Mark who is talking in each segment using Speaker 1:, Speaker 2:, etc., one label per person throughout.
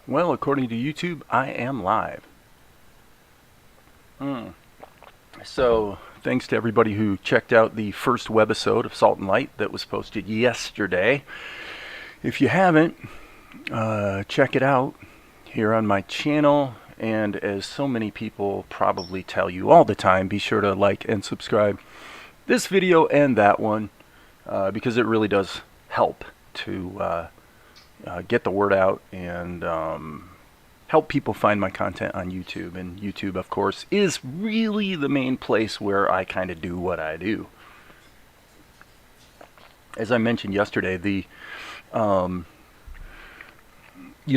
Speaker 1: Well, according to YouTube, I am live. So, thanks to everybody who checked out the first webisode of Salt and Light that was posted yesterday. If you haven't, check it out here on my channel. And as so many people probably tell you all the time, be sure to like and subscribe this video and that one because it really does help to get the word out and help people find my content on YouTube. And YouTube, of course, is really the main place where I kind of do what I do. As I mentioned yesterday, you'll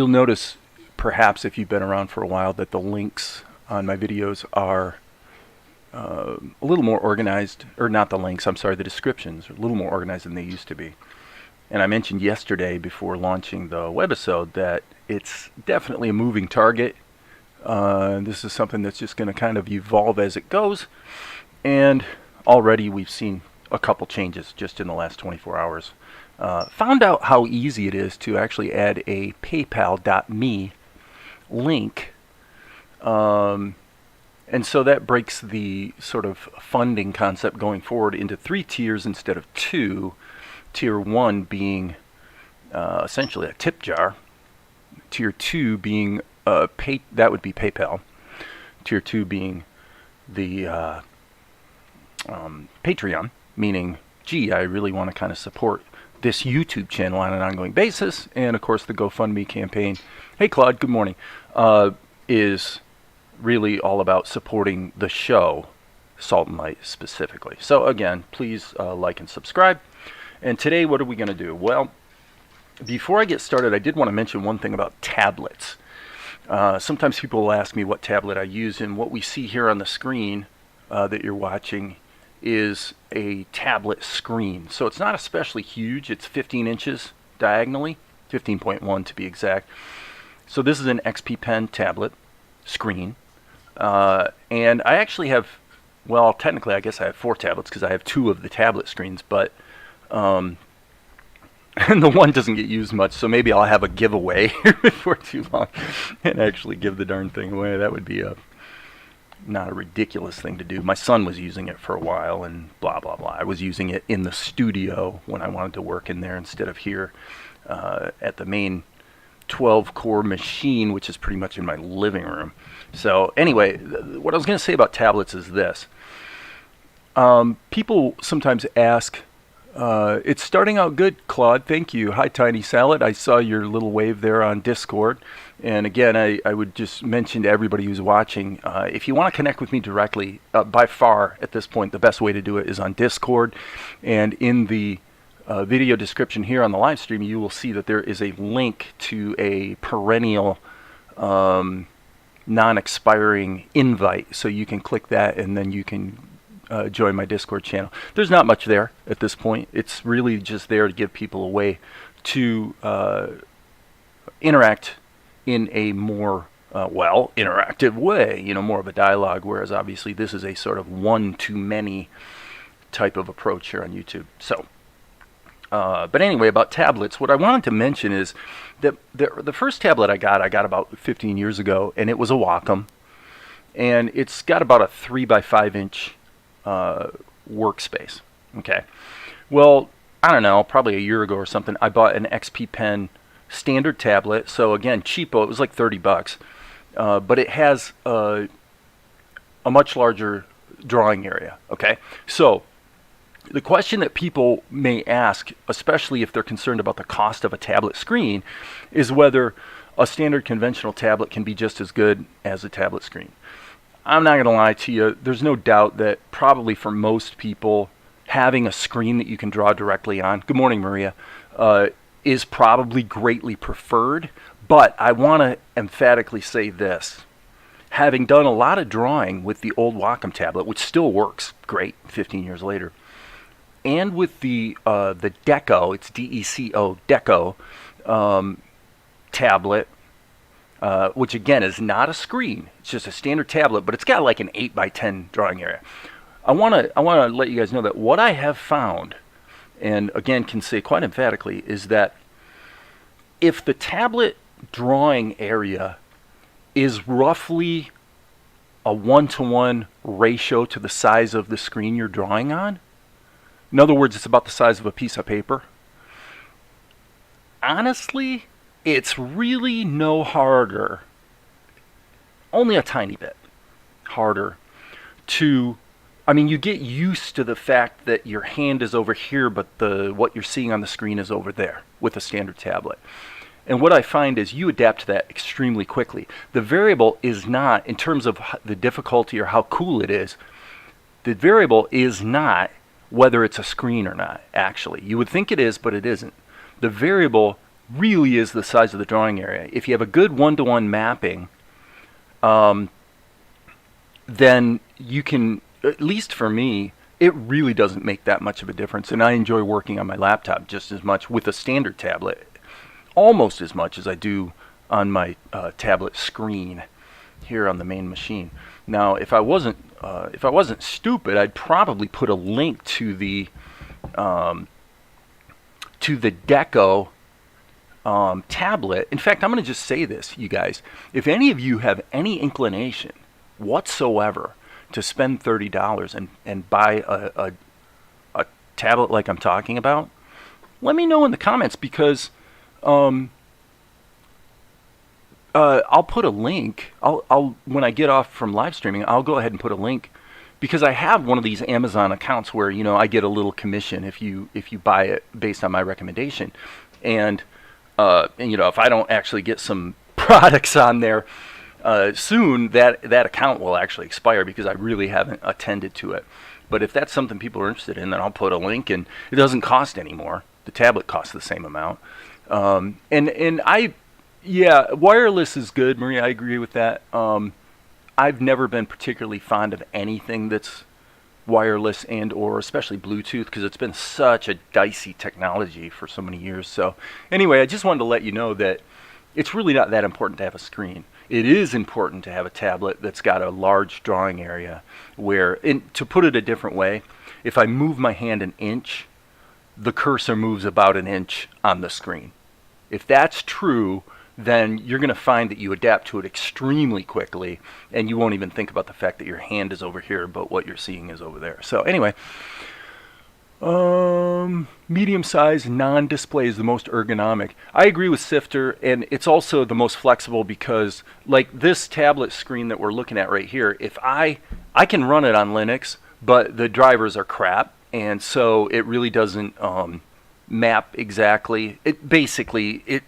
Speaker 1: notice, perhaps if you've been around for a while, that the links on my videos are a little more organized, or not the links, I'm sorry, the descriptions are a little more organized than they used to be. And I mentioned yesterday before launching the webisode that it's definitely a moving target. This is something that's just going to kind of evolve as it goes. And already we've seen a couple changes just in the last 24 hours. Found out how easy it is to actually add a paypal.me link. And so that breaks the sort of funding concept going forward into 3 tiers instead of 2. Tier 1 being essentially a tip jar. Tier 2 being that would be PayPal. Tier 2 being the Patreon, meaning, gee, I really want to kind of support this YouTube channel on an ongoing basis. And of course, the GoFundMe campaign, hey Claude, good morning, is really all about supporting the show, Salt and Light specifically. So again, please like and subscribe. And today, what are we going to do? Well, before I get started, I did want to mention one thing about tablets. Sometimes people will ask me what tablet I use, and what we see here on the screen that you're watching is a tablet screen. So it's not especially huge. It's 15 inches diagonally, 15.1 to be exact. So this is an XP Pen tablet screen. And I actually have, well, technically I guess I have 4 tablets because I have 2 of the tablet screens, but and the one doesn't get used much, so maybe I'll have a giveaway before too long and actually give the darn thing away. That would be not a ridiculous thing to do. My son was using it for a while and blah blah blah. I was using it in the studio when I wanted to work in there instead of here at the main 12-core machine, which is pretty much in my living room. So anyway, what I was going to say about tablets is this. People sometimes ask, it's starting out good, Claude. Thank you. Hi, Tiny Salad. I saw your little wave there on Discord. And again, I would just mention to everybody who's watching, if you want to connect with me directly, by far at this point, the best way to do it is on Discord. And in the video description here on the live stream, you will see that there is a link to a perennial non-expiring invite. So you can click that and then you can join my Discord channel. There's not much there at this point. It's really just there to give people a way to interact in a more interactive way, more of a dialogue, whereas obviously this is a sort of one-to-many type of approach here on YouTube. So but anyway, about tablets, what I wanted to mention is that the first tablet I got about 15 years ago, and it was a Wacom, and it's got about a 3x5 inch workspace. Okay, well, I don't know, probably a year ago or something, I bought an XP Pen standard tablet. So again, cheapo. It was like $30, but it has a much larger drawing area. Okay, so the question that people may ask, especially if they're concerned about the cost of a tablet screen, is whether a standard conventional tablet can be just as good as a tablet screen. I'm not going to lie to you. There's no doubt that probably for most people, having a screen that you can draw directly on, good morning, Maria, is probably greatly preferred. But I want to emphatically say this. Having done a lot of drawing with the old Wacom tablet, which still works great 15 years later, and with the Deco, it's D-E-C-O, Deco tablet, which again is not a screen. It's just a standard tablet, but it's got like an 8x10 drawing area. I want to let you guys know that what I have found, and again can say quite emphatically, is that if the tablet drawing area is roughly a 1-to-1 ratio to the size of the screen you're drawing on. In other words, it's about the size of a piece of paper. Honestly, it's really no harder, only a tiny bit harder to, I mean, you get used to the fact that your hand is over here, but what you're seeing on the screen is over there with a standard tablet. And what I find is you adapt to that extremely quickly. The variable is not, in terms of the difficulty or how cool it is, the variable is not whether it's a screen or not, actually. You would think it is, but it isn't. The variable really is the size of the drawing area. If you have a good 1-to-1 mapping, then you can, at least for me, it really doesn't make that much of a difference. And I enjoy working on my laptop just as much with a standard tablet, almost as much as I do on my tablet screen here on the main machine. Now, if I wasn't stupid, I'd probably put a link to the Deco tablet. In fact, I'm going to just say this, you guys. If any of you have any inclination whatsoever to spend $30 and buy a tablet like I'm talking about, let me know in the comments, because I'll put a link. I'll when I get off from live streaming, I'll go ahead and put a link, because I have one of these Amazon accounts where, you know, I get a little commission if you buy it based on my recommendation. And you know, if I don't actually get some products on there soon, that account will actually expire, because I really haven't attended to it. But if that's something people are interested in, then I'll put a link, and it doesn't cost any more. The tablet costs the same amount. Yeah, wireless is good, Maria. I agree with that. I've never been particularly fond of anything that's wireless and or especially Bluetooth, because it's been such a dicey technology for so many years. So anyway, I just wanted to let you know that it's really not that important to have a screen. It is important to have a tablet that's got a large drawing area where, to put it a different way, if I move my hand an inch, the cursor moves about an inch on the screen. If that's true, then you're going to find that you adapt to it extremely quickly, and you won't even think about the fact that your hand is over here, but what you're seeing is over there. So anyway, medium-sized non-display is the most ergonomic. I agree with Sifter, and it's also the most flexible, because like this tablet screen that we're looking at right here, if I can run it on Linux, but the drivers are crap, and so it really doesn't map exactly.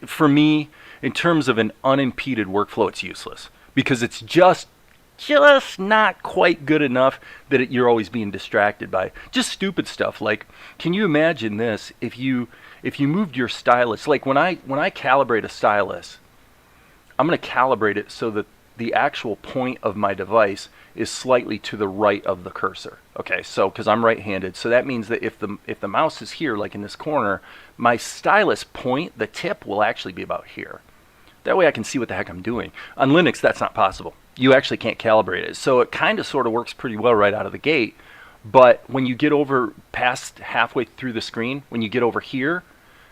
Speaker 1: For me, in terms of an unimpeded workflow, it's useless, because it's just not quite good enough that you're always being distracted by just stupid stuff. Like, can you imagine this if you moved your stylus? Like when I calibrate a stylus, I'm going to calibrate it so that the actual point of my device is slightly to the right of the cursor. Okay, so because I'm right-handed, so that means that if the mouse is here, like in this corner, my stylus point, the tip, will actually be about here. That way I can see what the heck I'm doing. On Linux, that's not possible. You actually can't calibrate it. So it kind of sort of works pretty well right out of the gate. But when you get over past halfway through the screen, when you get over here,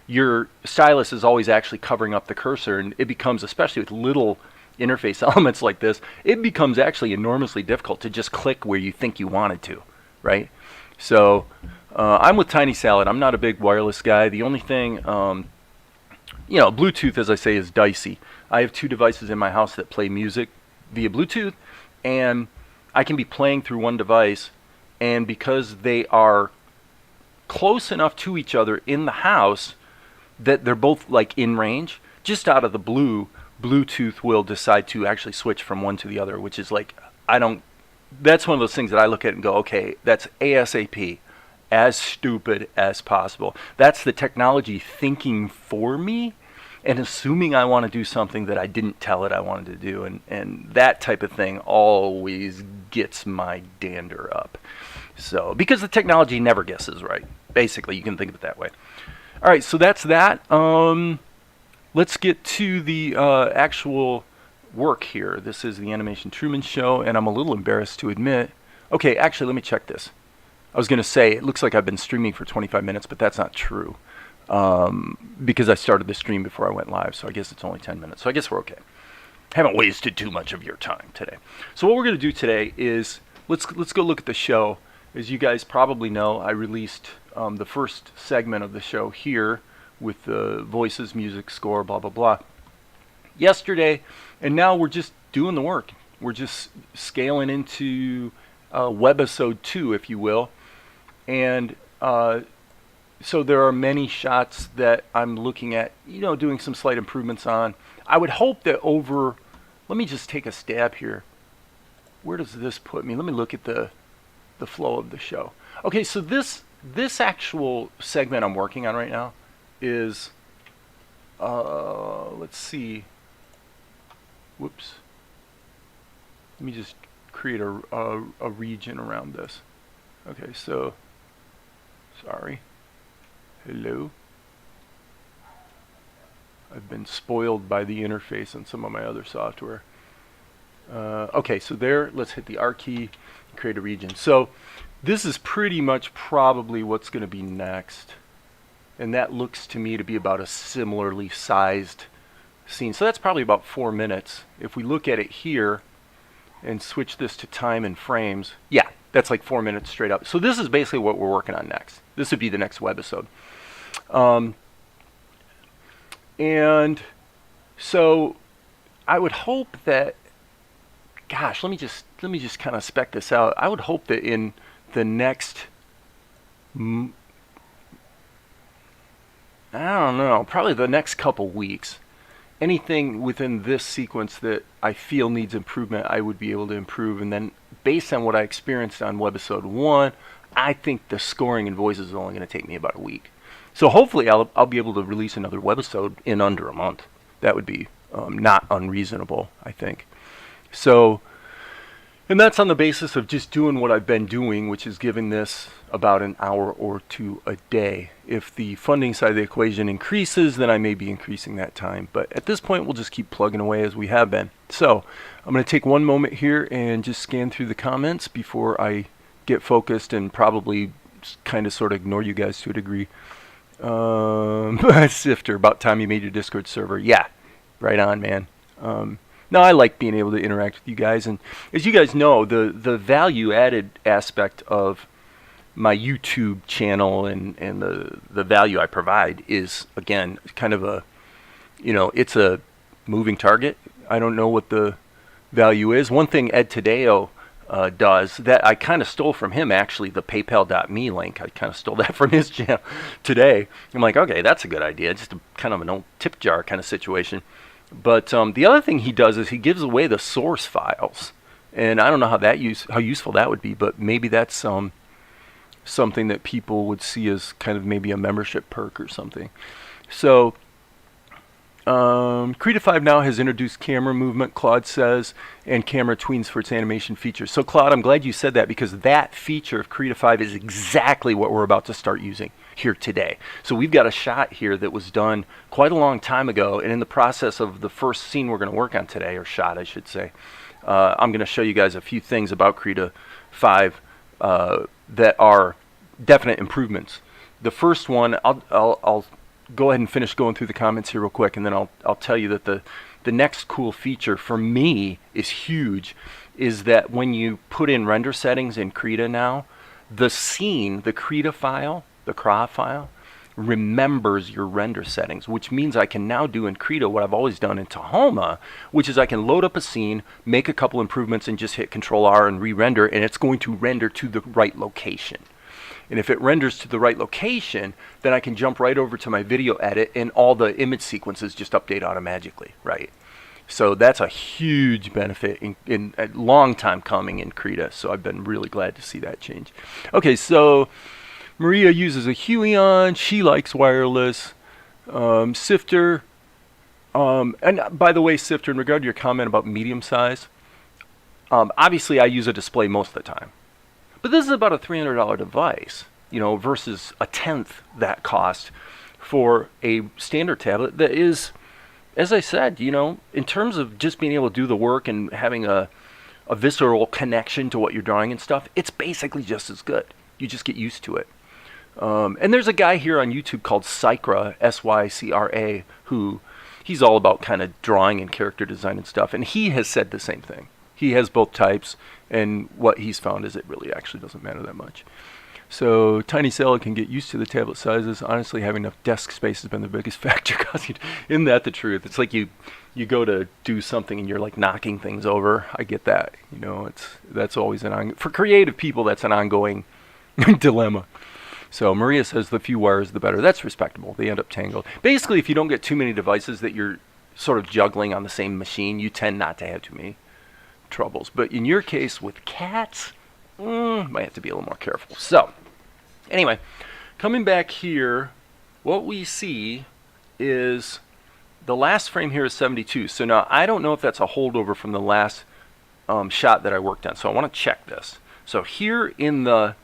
Speaker 1: your stylus is always actually covering up the cursor, and it becomes, especially with little interface elements like this, it becomes actually enormously difficult to just click where you think you wanted to, right? So I'm with Tiny Salad. I'm not a big wireless guy. The only thing, you know, Bluetooth, as I say, is dicey. I have 2 devices in my house that play music via Bluetooth, and I can be playing through one device, and because they are close enough to each other in the house that they're both like in range, just out of the blue, Bluetooth will decide to actually switch from one to the other, which is like, that's one of those things that I look at and go, okay, that's ASAP, as stupid as possible. That's the technology thinking for me and assuming I want to do something that I didn't tell it I wanted to do, and that type of thing always gets my dander up. So, because the technology never guesses right. Basically, you can think of it that way. All right, so that's that. Let's get to the actual work here. This is the Animation Truman Show, and I'm a little embarrassed to admit. Okay, actually, let me check this. I was going to say, it looks like I've been streaming for 25 minutes, but that's not true. because I started the stream before I went live, so I guess it's only 10 minutes. So I guess we're okay. Haven't wasted too much of your time today. So what we're going to do today is let's go look at the show. As you guys probably know, I released the first segment of the show here with the voices, music, score, blah, blah, blah, yesterday, and now we're just doing the work. We're just scaling into webisode 2, if you will. And so there are many shots that I'm looking at, doing some slight improvements on. I would hope that let me just take a stab here. Where does this put me? Let me look at the flow of the show. Okay, so this actual segment I'm working on right now is, let's see. Whoops. Let me just create a region around this. Okay, so, sorry. Hello. I've been spoiled by the interface on some of my other software. Okay, so there, let's hit the R key, create a region. So this is pretty much probably what's going to be next. And that looks to me to be about a similarly sized scene. So that's probably about 4 minutes. If we look at it here and switch this to time and frames, yeah, that's like 4 minutes straight up. So this is basically what we're working on next. This would be the next webisode. And so I would hope that, gosh, let me just kind of spec this out. I would hope that in the next, I don't know, probably the next couple weeks, anything within this sequence that I feel needs improvement, I would be able to improve. And then based on what I experienced on webisode 1, I think the scoring and voices is only going to take me about a week. So hopefully I'll be able to release another webisode in under a month. That would be not unreasonable, I think. So, and that's on the basis of just doing what I've been doing, which is giving this about an hour or 2 a day. If the funding side of the equation increases, then I may be increasing that time. But at this point, we'll just keep plugging away as we have been. So I'm going to take one moment here and just scan through the comments before I get focused and probably kind of sort of ignore you guys to a degree. Sifter, about time you made your Discord server. Yeah, right on, man. No, I like being able to interact with you guys, and as you guys know, the value added aspect of my YouTube channel and the value I provide is, again, kind of a, it's a moving target. I don't know what the value is. One thing Ed Tadeo does that I kind of stole from him, actually, the paypal.me link. I kind of stole that from his channel today. I'm like, okay, that's a good idea. Just a kind of an old tip jar kind of situation. But the other thing he does is he gives away the source files. And I don't know how useful that would be, but maybe that's something that people would see as kind of maybe a membership perk or something. So Krita 5 now has introduced camera movement, Claude says, and camera tweens for its animation features. So Claude, I'm glad you said that, because that feature of Krita 5 is exactly what we're about to start using here today. So we've got a shot here that was done quite a long time ago, and in the process of the first scene we're going to work on today, or shot I should say, I'm going to show you guys a few things about Krita 5 that are definite improvements. The first one, I'll go ahead and finish going through the comments here real quick, and then I'll tell you that the next cool feature for me is huge, is that when you put in render settings in Krita now, the scene, the Krita file, the CRA file, remembers your render settings, which means I can now do in Krita what I've always done in Tahoma, which is I can load up a scene, make a couple improvements, and just hit Control-R and re-render, and it's going to render to the right location. And if it renders to the right location, then I can jump right over to my video edit, and all the image sequences just update automatically, right? So that's a huge benefit in a long time coming in Krita. So I've been really glad to see that change. Okay, so Maria uses a Huion. She likes wireless. Sifter. And by the way, Sifter, in regard to your comment about medium size, obviously I use a display most of the time. But this is about a $300 device, versus a tenth that cost for a standard tablet that is, as I said, in terms of just being able to do the work and having a visceral connection to what you're drawing and stuff, it's basically just as good. You just get used to it. And there's a guy here on YouTube called Sycra, Sycra, who he's all about kind of drawing and character design and stuff. And he has said the same thing. He has both types, and what he's found is it really actually doesn't matter that much. So Tiny Sailor can get used to the tablet sizes. Honestly, having enough desk space has been the biggest factor causing. Isn't that the truth? It's like you go to do something and you're like knocking things over. I get that. You know, that's always for creative people, that's an ongoing dilemma. So Maria says the few wires the better. That's respectable. They end up tangled. Basically, if you don't get too many devices that you're sort of juggling on the same machine, you tend not to have too many troubles. But in your case with cats, might have to be a little more careful. So anyway, coming back here, what we see is the last frame here is 72. So now I don't know if that's a holdover from the last shot that I worked on. So I want to check this. So here in the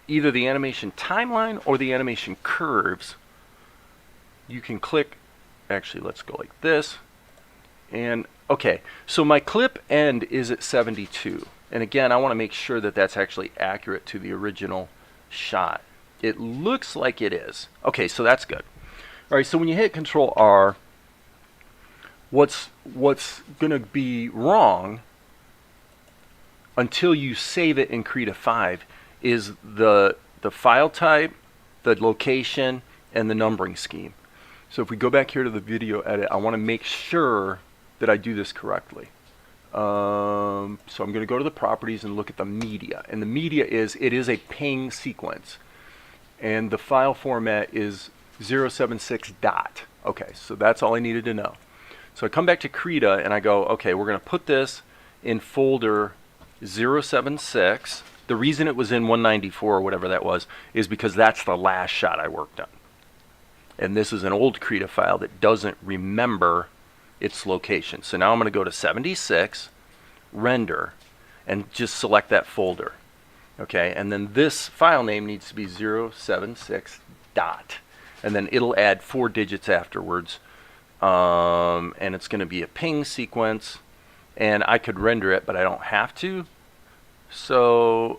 Speaker 1: either the animation timeline or the animation curves, you can click, actually let's go like this, and okay, so my clip end is at 72, and again I want to make sure that that's actually accurate to the original shot. It looks like it is. Okay, so that's good. Alright, so when you hit Control R, what's gonna be wrong until you save it in Krita 5 is the file type, the location, and the numbering scheme. So if we go back here to the video edit, I want to make sure that I do this correctly. So I'm going to go to the properties and look at the media. And the media it is a ping sequence. And the file format is 076 dot. Okay, so that's all I needed to know. So I come back to Krita and I go, okay, we're going to put this in folder 076. The reason it was in 194 or whatever that was is because that's the last shot I worked on. And this is an old Krita file that doesn't remember its location. So now I'm going to go to 76, render, and just select that folder. Okay, and then this file name needs to be 076 dot. And then it'll add 4 digits afterwards. And it's going to be a ping sequence. And I could render it, but I don't have to. So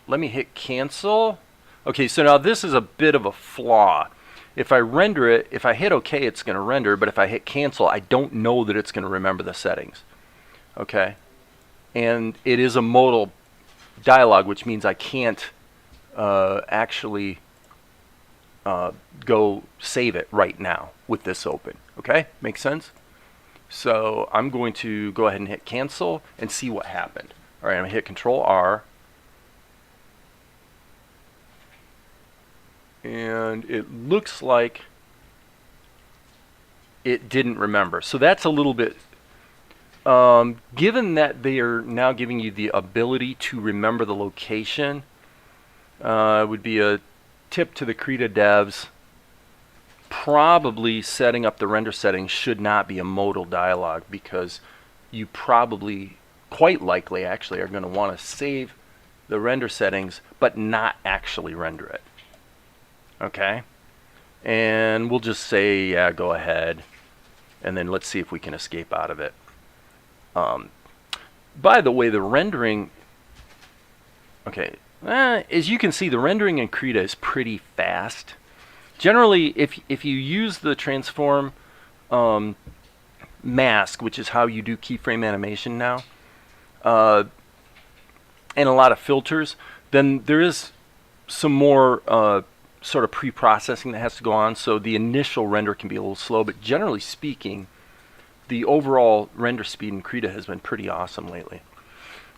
Speaker 1: let me hit cancel. Okay, so now this is a bit of a flaw. If I render it, if I hit OK, it's going to render, but if I hit cancel, I don't know that it's going to remember the settings. Okay, and it is a modal dialog, which means I can't actually go save it right now with this open. Okay, makes sense? So I'm going to go ahead and hit cancel and see what happened. All right, I'm going to hit Control R. And it looks like it didn't remember. So that's a little bit, given that they are now giving you the ability to remember the location, would be a tip to the Krita devs. Probably setting up the render settings should not be a modal dialog, because you probably, quite likely actually, are going to want to save the render settings but not actually render it. Okay, and we'll just say, yeah, go ahead, and then let's see if we can escape out of it. By the way, the rendering, okay, as you can see, the rendering in Krita is pretty fast. Generally, if you use the transform mask, which is how you do keyframe animation now, and a lot of filters, then there is some more sort of pre-processing that has to go on, so the initial render can be a little slow, but generally speaking, the overall render speed in Krita has been pretty awesome lately.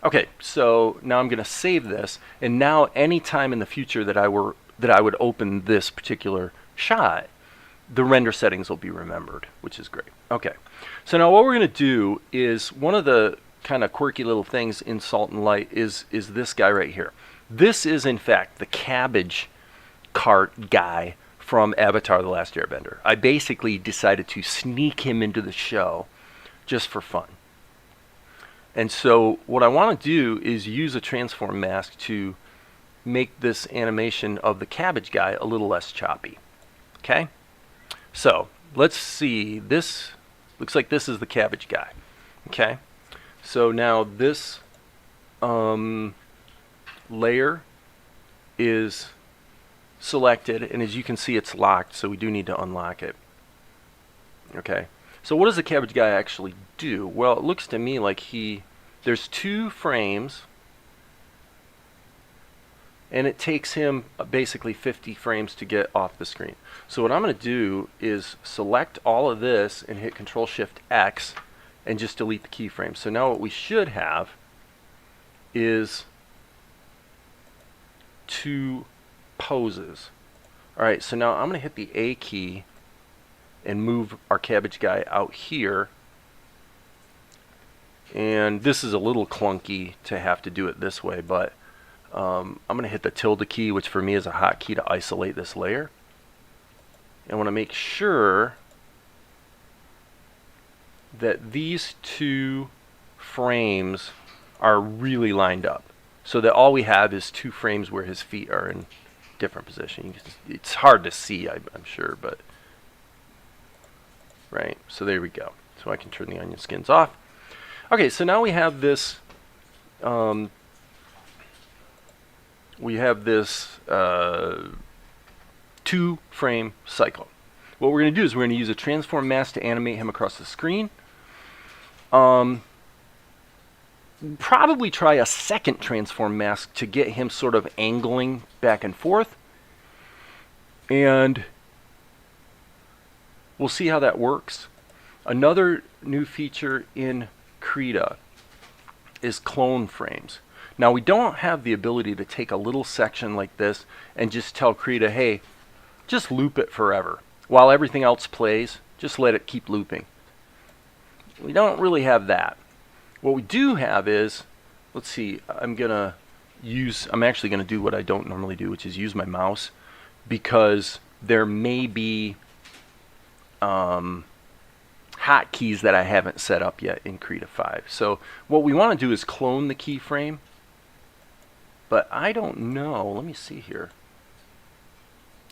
Speaker 1: Okay, so now I'm going to save this, and now any time in the future that I would open this particular shot, the render settings will be remembered, which is great. Okay, so now what we're going to do is, one of the kind of quirky little things in Salt and Light is this guy right here. This is in fact the cabbage cart guy from Avatar: The Last Airbender. I basically decided to sneak him into the show just for fun. And so what I want to do is use a transform mask to make this animation of the cabbage guy a little less choppy. Okay? So let's see. This looks like this is the cabbage guy. Okay? So now this layer is selected, and as you can see, it's locked, so we do need to unlock it. Okay, so what does the cabbage guy actually do? Well, it looks to me like there's 2 frames, and it takes him basically 50 frames to get off the screen. So what I'm going to do is select all of this and hit Control-Shift-X and just delete the keyframes. So now what we should have is 2 poses. Alright, so now I'm going to hit the A key and move our cabbage guy out here. And this is a little clunky to have to do it this way, but I'm going to hit the tilde key, which for me is a hotkey to isolate this layer. I want to make sure that these 2 frames are really lined up, so that all we have is 2 frames where his feet are in different position. It's hard to see, I'm sure, but right. So there we go. So I can turn the onion skins off. Okay, so now we have this. We have this 2-frame cycle. What we're going to do is we're going to use a transform mask to animate him across the screen. Probably try a second transform mask to get him sort of angling back and forth. And we'll see how that works. Another new feature in Krita is clone frames. Now, we don't have the ability to take a little section like this and just tell Krita, hey, just loop it forever. While everything else plays, just let it keep looping. We don't really have that. What we do have is, let's see, I'm actually going to do what I don't normally do, which is use my mouse, because there may be hotkeys that I haven't set up yet in Krita 5. So what we want to do is clone the keyframe. But I don't know. Let me see here.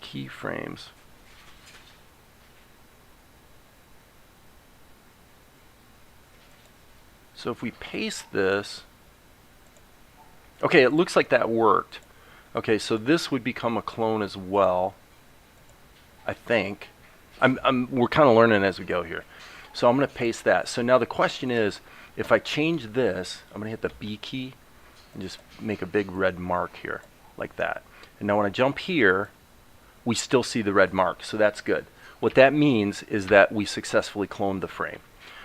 Speaker 1: Keyframes. So if we paste this, okay, it looks like that worked. Okay, so this would become a clone as well, I think. We're kind of learning as we go here. So I'm going to paste that. So now the question is, if I change this, I'm going to hit the B key and just make a big red mark here, like that. And now when I jump here, we still see the red mark, so that's good. What that means is that we successfully cloned the frame.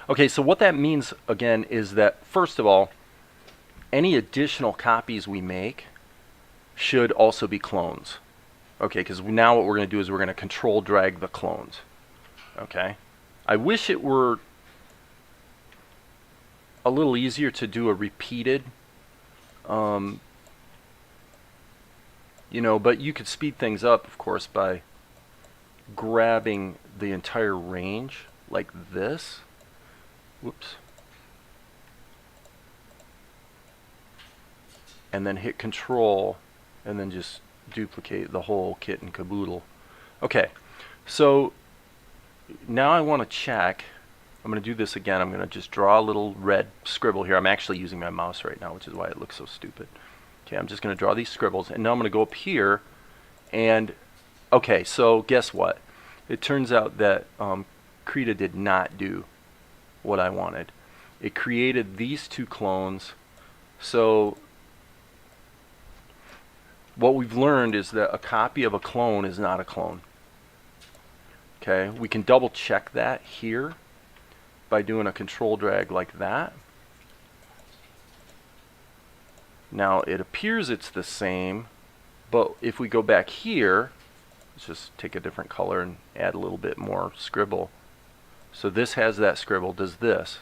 Speaker 1: Okay, so what that means, again, is that, first of all, any additional copies we make should also be clones. Okay, because now what we're going to do is we're going to control drag the clones. Okay? I wish it were a little easier to do a repeated, but you could speed things up, of course, by grabbing the entire range like this. Whoops. And then hit Control, and then just duplicate the whole kit and caboodle. Okay, so now I want to check. I'm going to do this again. I'm going to just draw a little red scribble here. I'm actually using my mouse right now, which is why it looks so stupid. Okay, I'm just going to draw these scribbles, and now I'm going to go up here, and okay, so guess what? It turns out that Krita did not do what I wanted. It created these 2 clones. So what we've learned is that a copy of a clone is not a clone. Okay, we can double check that here by doing a control drag like that. Now it appears it's the same, but if we go back here, let's just take a different color and add a little bit more scribble. So this has that scribble. Does this?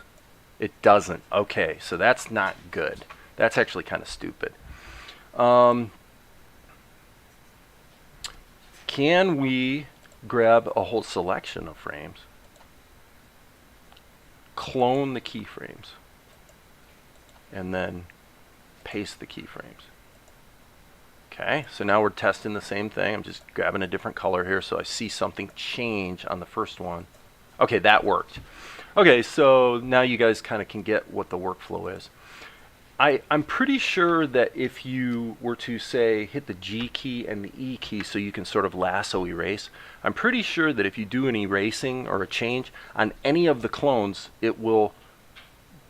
Speaker 1: It doesn't. Okay, so that's not good. That's actually kind of stupid. Can we grab a whole selection of frames, clone the keyframes, and then paste the keyframes? Okay, so now we're testing the same thing. I'm just grabbing a different color here so I see something change on the first one. Okay, that worked. Okay, so now you guys kind of can get what the workflow is. I'm pretty sure that if you were to say hit the G key and the E key so you can sort of lasso erase, I'm pretty sure that if you do an erasing or a change on any of the clones, it will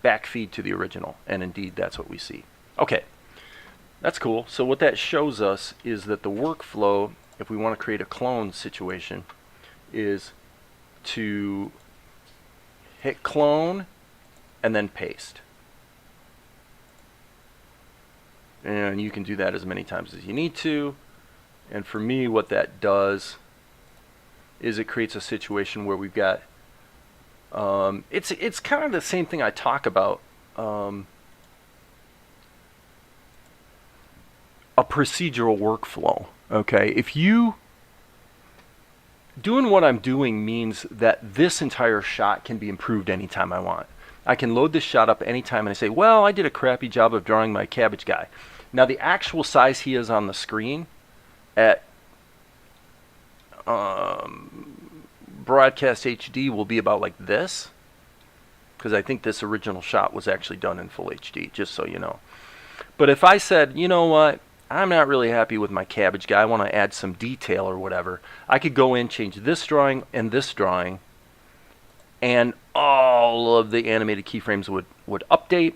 Speaker 1: backfeed to the original, and indeed that's what we see. Okay, that's cool. So what that shows us is that the workflow, if we want to create a clone situation, is to hit clone and then paste. And you can do that as many times as you need to. And for me, what that does is it creates a situation where we've got, it's kind of the same thing I talk about, a procedural workflow. Okay, if you, doing what I'm doing means that this entire shot can be improved anytime I want. I can load this shot up anytime and I say, well, I did a crappy job of drawing my cabbage guy. Now the actual size he is on the screen at broadcast HD will be about like this, because I think this original shot was actually done in full HD, just so you know. But if I said, you know what, I'm not really happy with my cabbage guy, I want to add some detail or whatever, I could go in, change this drawing and this drawing, and all of the animated keyframes would update,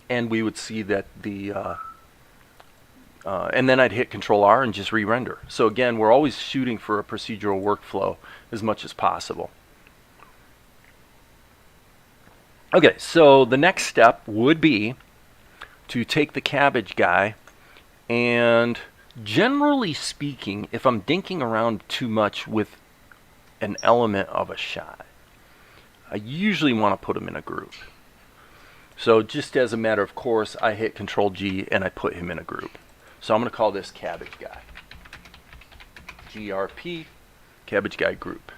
Speaker 1: and we would see that the and then I'd hit Control R and just re-render. So again, we're always shooting for a procedural workflow as much as possible. Okay, so the next step would be to take the cabbage guy, and generally speaking, if I'm dinking around too much with an element of a shot, I usually want to put them in a group. So just as a matter of course, I hit Control G and I put him in a group. So I'm going to call this cabbage guy. GRP, cabbage guy group.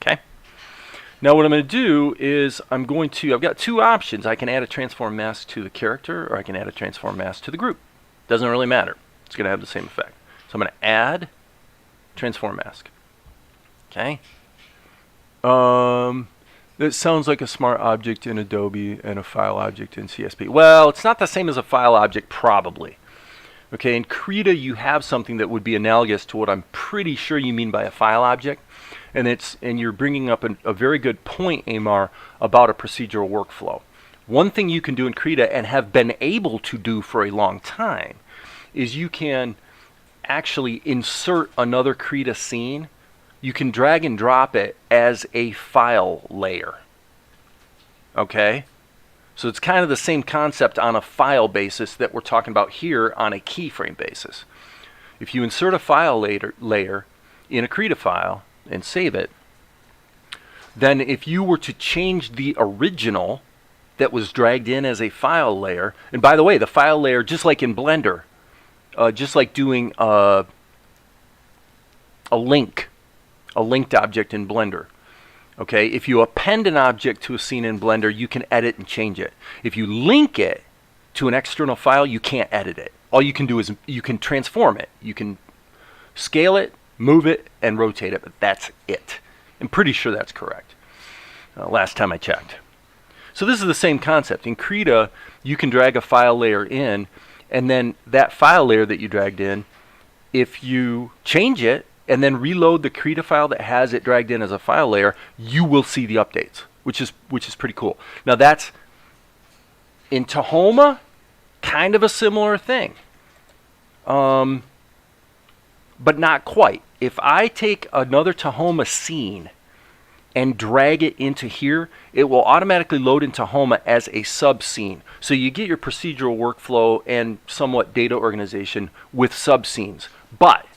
Speaker 1: Okay. Now what I'm going to do is I've got two options. I can add a transform mask to the character, or I can add a transform mask to the group. Doesn't really matter. It's going to have the same effect. So I'm going to add transform mask. Okay. That sounds like a smart object in Adobe and a file object in CSP. Well, it's not the same as a file object, probably. Okay, in Krita you have something that would be analogous to what I'm pretty sure you mean by a file object, and you're bringing up a very good point, Amar, about a procedural workflow. One thing you can do in Krita, and have been able to do for a long time, is you can actually insert another Krita scene. You can drag and drop it as a file layer. Okay? So it's kind of the same concept on a file basis that we're talking about here on a keyframe basis. If you insert a file layer in a Krita file and save it, then if you were to change the original that was dragged in as a file layer, and by the way, the file layer, just like in Blender, just like doing a linked object in Blender. Okay, if you append an object to a scene in Blender, you can edit and change it. If you link it to an external file, you can't edit it. All you can do is you can transform it. You can scale it, move it, and rotate it, but that's it. I'm pretty sure that's correct. Last time I checked. So this is the same concept. In Krita, you can drag a file layer in, and then that file layer that you dragged in, if you change it, and then reload the Krita file that has it dragged in as a file layer, you will see the updates, which is pretty cool. Now that's, in Tahoma, kind of a similar thing. But not quite. If I take another Tahoma scene and drag it into here, it will automatically load in Tahoma as a sub-scene. So you get your procedural workflow and somewhat data organization with sub-scenes. But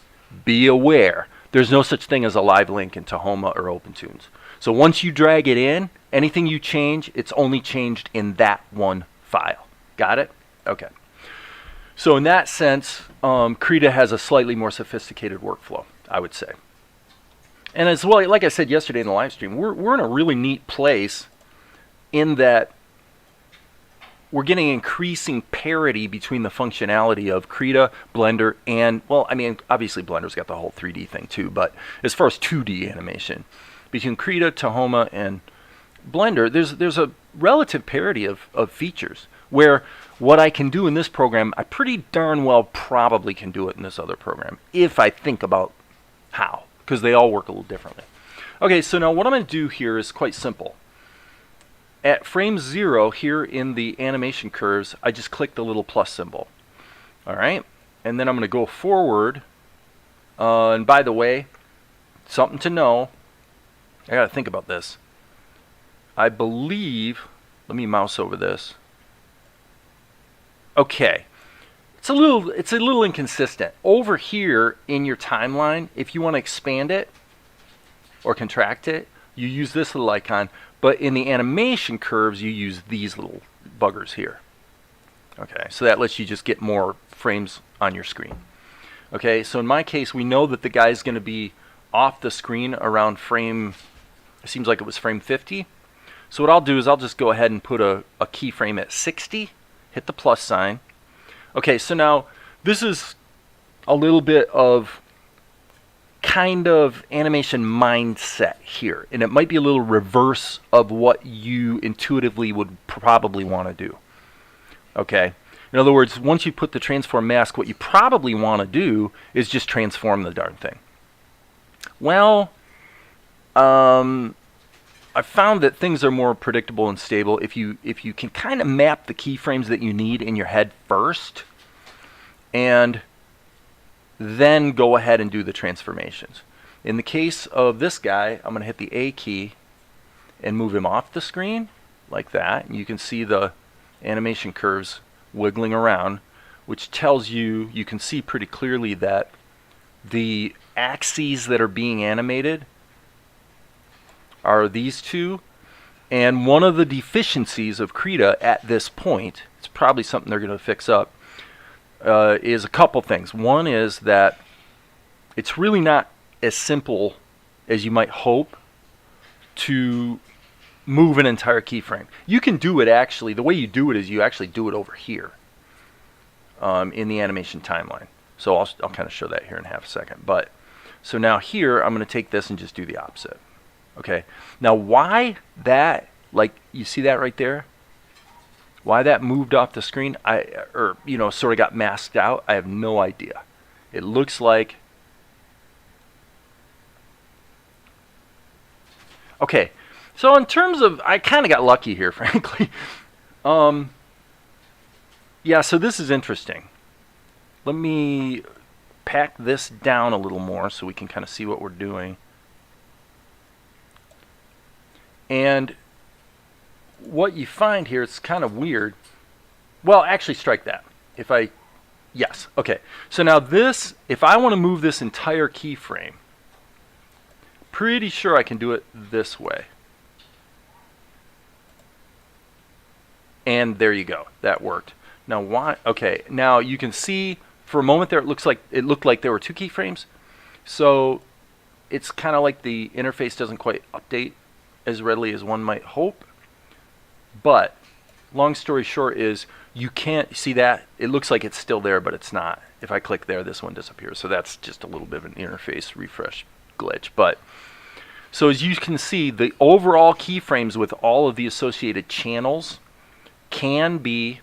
Speaker 1: be aware, there's no such thing as a live link in Tahoma or OpenTunes. So once you drag it in, anything you change, it's only changed in that one file. Got it? Okay. So in that sense, Krita has a slightly more sophisticated workflow, I would say. And as well, like I said yesterday in the live stream, we're in a really neat place in that we're getting increasing parity between the functionality of Krita, Blender, and, well, I mean, obviously Blender's got the whole 3D thing too, but as far as 2D animation, between Krita, Tahoma, and Blender, there's a relative parity of features. Where what I can do in this program, I pretty darn well probably can do it in this other program, if I think about how, because they all work a little differently. Okay, so now what I'm going to do here is quite simple. At frame 0 here in the animation curves, I just click the little plus symbol. All right, and then I'm going to go forward. And by the way, something to know, I got to think about this. I believe, let me mouse over this. Okay, it's a little inconsistent. Over here in your timeline, if you want to expand it or contract it, you use this little icon, but in the animation curves, you use these little buggers here. Okay, so that lets you just get more frames on your screen. Okay, so in my case, we know that the guy's going to be off the screen around frame, it seems like it was frame 50. So what I'll do is I'll just go ahead and put a keyframe at 60, hit the plus sign. Okay, so now this is a little bit of kind of animation mindset here, and it might be a little reverse of what you intuitively would probably want to do. Okay, in other words, once you put the transform mask, what you probably want to do is just transform the darn thing. Well, I found that things are more predictable and stable if you can kind of map the keyframes that you need in your head first, and then go ahead and do the transformations. In the case of this guy, I'm going to hit the A key and move him off the screen like that. And you can see the animation curves wiggling around, which tells you, you can see pretty clearly that the axes that are being animated are these two. And one of the deficiencies of Krita at this point, it's probably something they're going to fix up, is a couple things. One is that it's really not as simple as you might hope to move an entire keyframe. You can do it actually, the way you do it is you actually do it over here in the animation timeline. So I'll kind of show that here in half a second. But so now here I'm going to take this and just do the opposite. Okay, now why that, like you see that right there? Why that moved off the screen, sort of got masked out, I have no idea. It looks like, okay, so in terms of, I kind of got lucky here, frankly. Yeah, so this is interesting. Let me pack this down a little more so we can kind of see what we're doing. And what you find here, it's kind of weird. Well, actually strike that. Yes, okay. So now this, if I want to move this entire keyframe, pretty sure I can do it this way. And there you go, that worked. Now why, okay, now you can see for a moment there it looked like there were two keyframes. So it's kind of like the interface doesn't quite update as readily as one might hope. But long story short is you can't see that. It looks like it's still there, but it's not. If I click there, this one disappears. So that's just a little bit of an interface refresh glitch. But so as you can see, the overall keyframes with all of the associated channels can be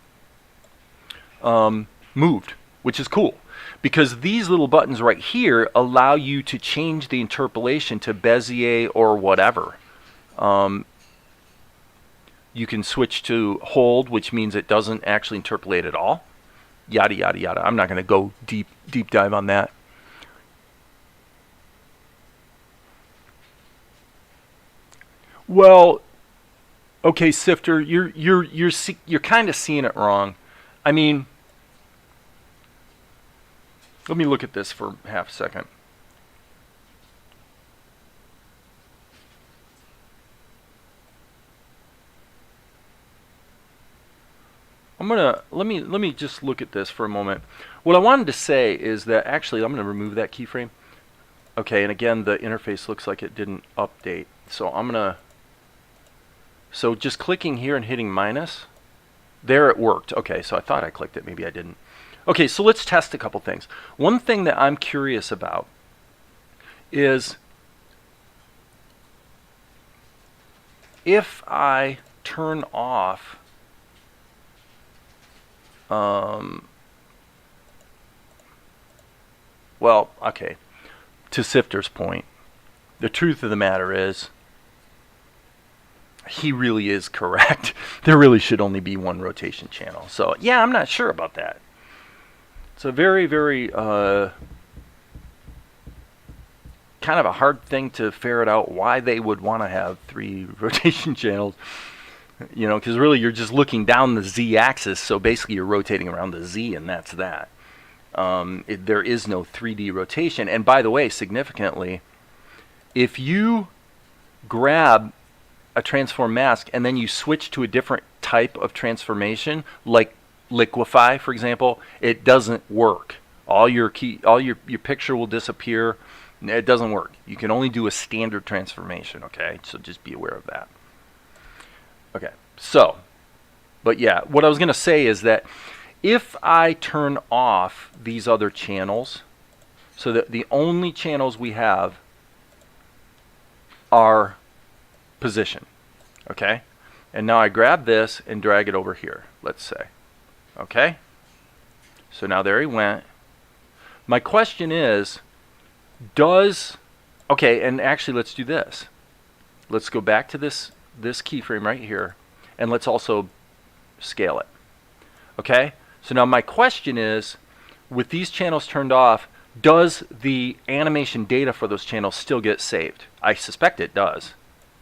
Speaker 1: moved, which is cool. Because these little buttons right here allow you to change the interpolation to Bezier or whatever. You can switch to hold, which means it doesn't actually interpolate at all. Yada, yada, yada. I'm not going to go deep dive on that. Well, okay, Sifter, you're kind of seeing it wrong. I mean, let me look at this for half a second. Let me just look at this for a moment. What I wanted to say is that actually I'm going to remove that keyframe. Okay, and again the interface looks like it didn't update. So just clicking here and hitting minus, there it worked. Okay, so I thought I clicked it, maybe I didn't. Okay, so let's test a couple things. One thing that I'm curious about is if I turn off Well, okay. To Sifter's point, the truth of the matter is, he really is correct. There really should only be one rotation channel. So, yeah, I'm not sure about that. It's a very, very kind of a hard thing to ferret out why they would want to have 3 rotation channels. You know, because really you're just looking down the z-axis, so basically you're rotating around the z, and that's that. There is no 3D rotation. And by the way, significantly, if you grab a transform mask and then you switch to a different type of transformation, like liquefy, for example, it doesn't work. All your picture will disappear. It doesn't work. You can only do a standard transformation, okay? So just be aware of that. Okay, so, but yeah, what I was going to say is that if I turn off these other channels, so that the only channels we have are position, okay? And now I grab this and drag it over here, let's say, okay? So now there he went. My question is, okay, and actually let's do this. Let's go back to this keyframe right here, and let's also scale it. Okay, so now my question is, with these channels turned off, does the animation data for those channels still get saved? I suspect it does.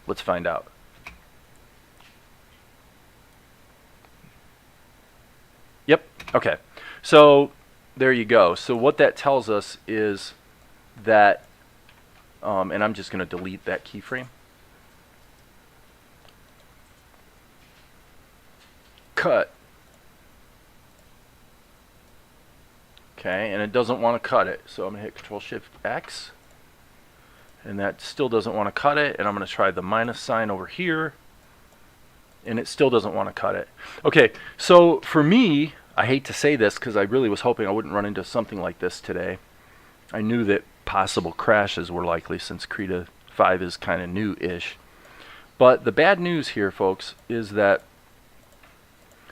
Speaker 1: Let's find out. Yep, okay, so there you go. So what that tells us is that, and I'm just going to delete that keyframe. Cut. Okay, and it doesn't want to cut it, so I'm going to hit Control-Shift-X, and that still doesn't want to cut it, and I'm going to try the minus sign over here, and it still doesn't want to cut it. Okay, so for me, I hate to say this because I really was hoping I wouldn't run into something like this today. I knew that possible crashes were likely since Krita 5 is kind of new-ish. But the bad news here, folks, is that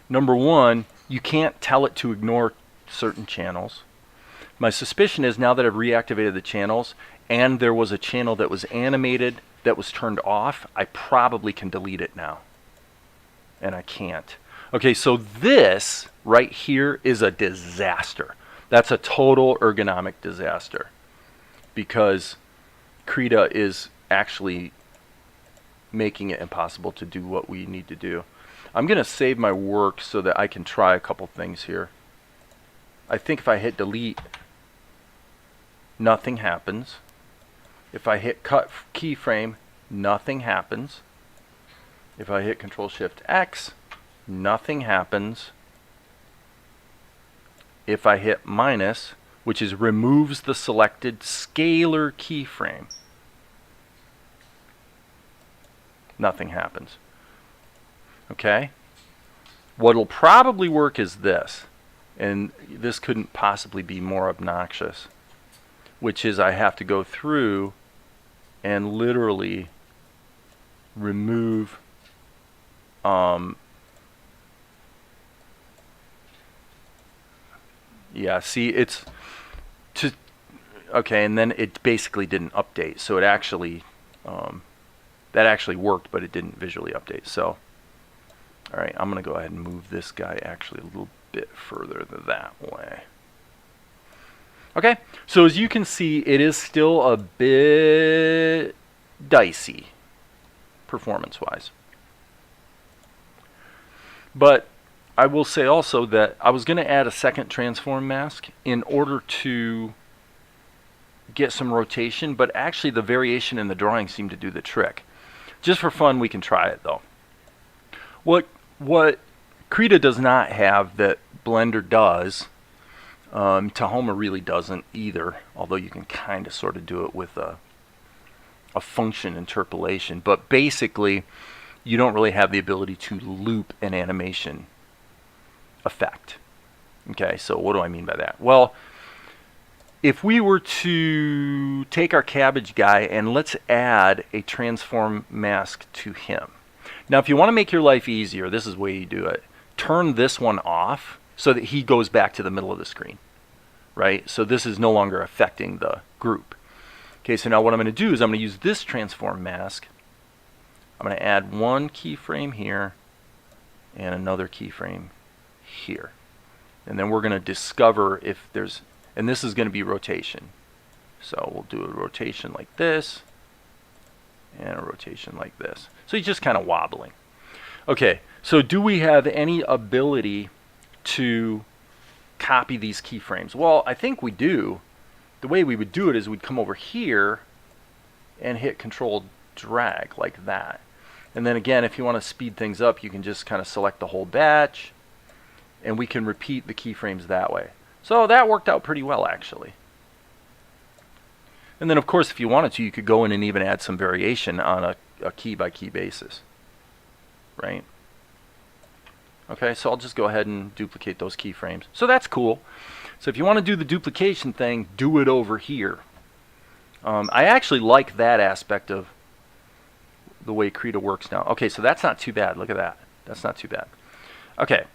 Speaker 1: number one, you can't tell it to ignore certain channels. My suspicion is now that I've reactivated the channels and there was a channel that was animated that was turned off, I probably can delete it now. And I can't. Okay, so this right here is a disaster. That's a total ergonomic disaster because Krita is actually making it impossible to do what we need to do. I'm going to save my work so that I can try a couple things here. I think if I hit delete, nothing happens. If I hit cut keyframe, nothing happens. If I hit Control-Shift-X, nothing happens. If I hit minus, which is removes the selected scalar keyframe, nothing happens. Okay? What'll probably work is this, and this couldn't possibly be more obnoxious, which is I have to go through and literally remove yeah, see, it's to okay, and then it basically didn't update, so it actually that actually worked, but it didn't visually update. So alright, I'm gonna go ahead and move this guy actually a little bit further that way. Okay, so as you can see, it is still a bit dicey performance-wise. But I will say also that I was going to add a second transform mask in order to get some rotation, but actually the variation in the drawing seemed to do the trick. Just for fun, we can try it though. What Krita does not have that Blender does, Tahoma really doesn't either, although you can kind of sort of do it with a function interpolation, but basically you don't really have the ability to loop an animation effect. Okay, so what do I mean by that? Well, if we were to take our cabbage guy and let's add a transform mask to him. Now if you want to make your life easier, this is the way you do it. Turn this one off so that he goes back to the middle of the screen, right? So this is no longer affecting the group. Okay, so now what I'm going to do is I'm going to use this transform mask. I'm going to add one keyframe here and another keyframe here. And then we're going to discover if there's, and this is going to be rotation. So we'll do a rotation like this and a rotation like this. So he's just kind of wobbling. Okay, so do we have any ability to copy these keyframes? Well, I think we do. The way we would do it is we'd come over here and hit Control drag like that. And then again, if you want to speed things up, you can just kind of select the whole batch and we can repeat the keyframes that way. So that worked out pretty well actually. And then of course if you wanted to, you could go in and even add some variation on a key by key basis, right? Okay, so I'll just go ahead and duplicate those keyframes. So that's cool. So if you want to do the duplication thing, do it over here. I actually like that aspect of the way Krita works now. Okay, so that's not too bad. Look at that. That's not too bad. Okay.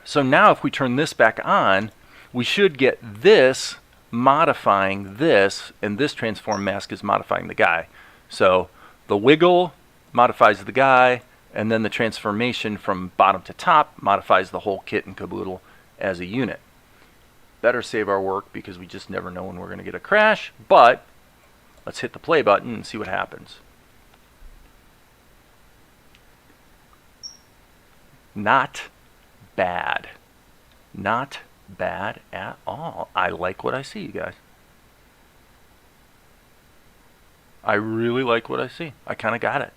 Speaker 1: So now if we turn this back on, we should get this modifying this, and this transform mask is modifying the guy. So the wiggle modifies the guy, and then the transformation from bottom to top modifies the whole kit and caboodle as a unit. Better save our work because we just never know when we're going to get a crash, but let's hit the play button and see what happens. Not bad. Not bad at all. I like what I see, you guys. I really like what I see. I kind of got it.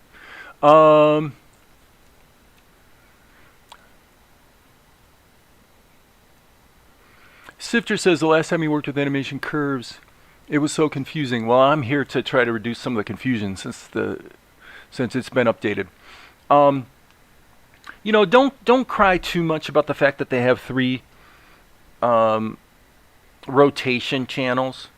Speaker 1: Sifter says the last time he worked with animation curves, it was so confusing. Well, I'm here to try to reduce some of the confusion since it's been updated. You know, don't cry too much about the fact that they have 3 rotation channels.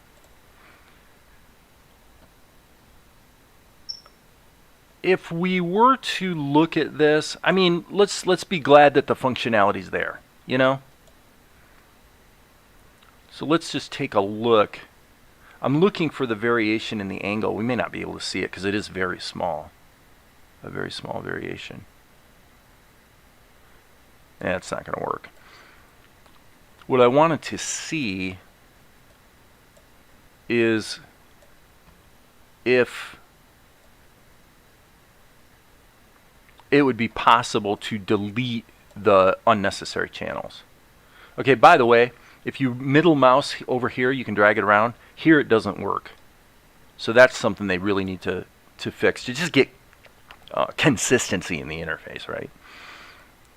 Speaker 1: If we were to look at this, I mean, let's be glad that the functionality's there, you know? So let's just take a look. I'm looking for the variation in the angle. We may not be able to see it because it is very small. A very small variation. Yeah, it's not going to work. What I wanted to see is if it would be possible to delete the unnecessary channels. Okay, by the way, if you middle mouse over here, you can drag it around. Here it doesn't work. So that's something they really need to fix to just get consistency in the interface, right?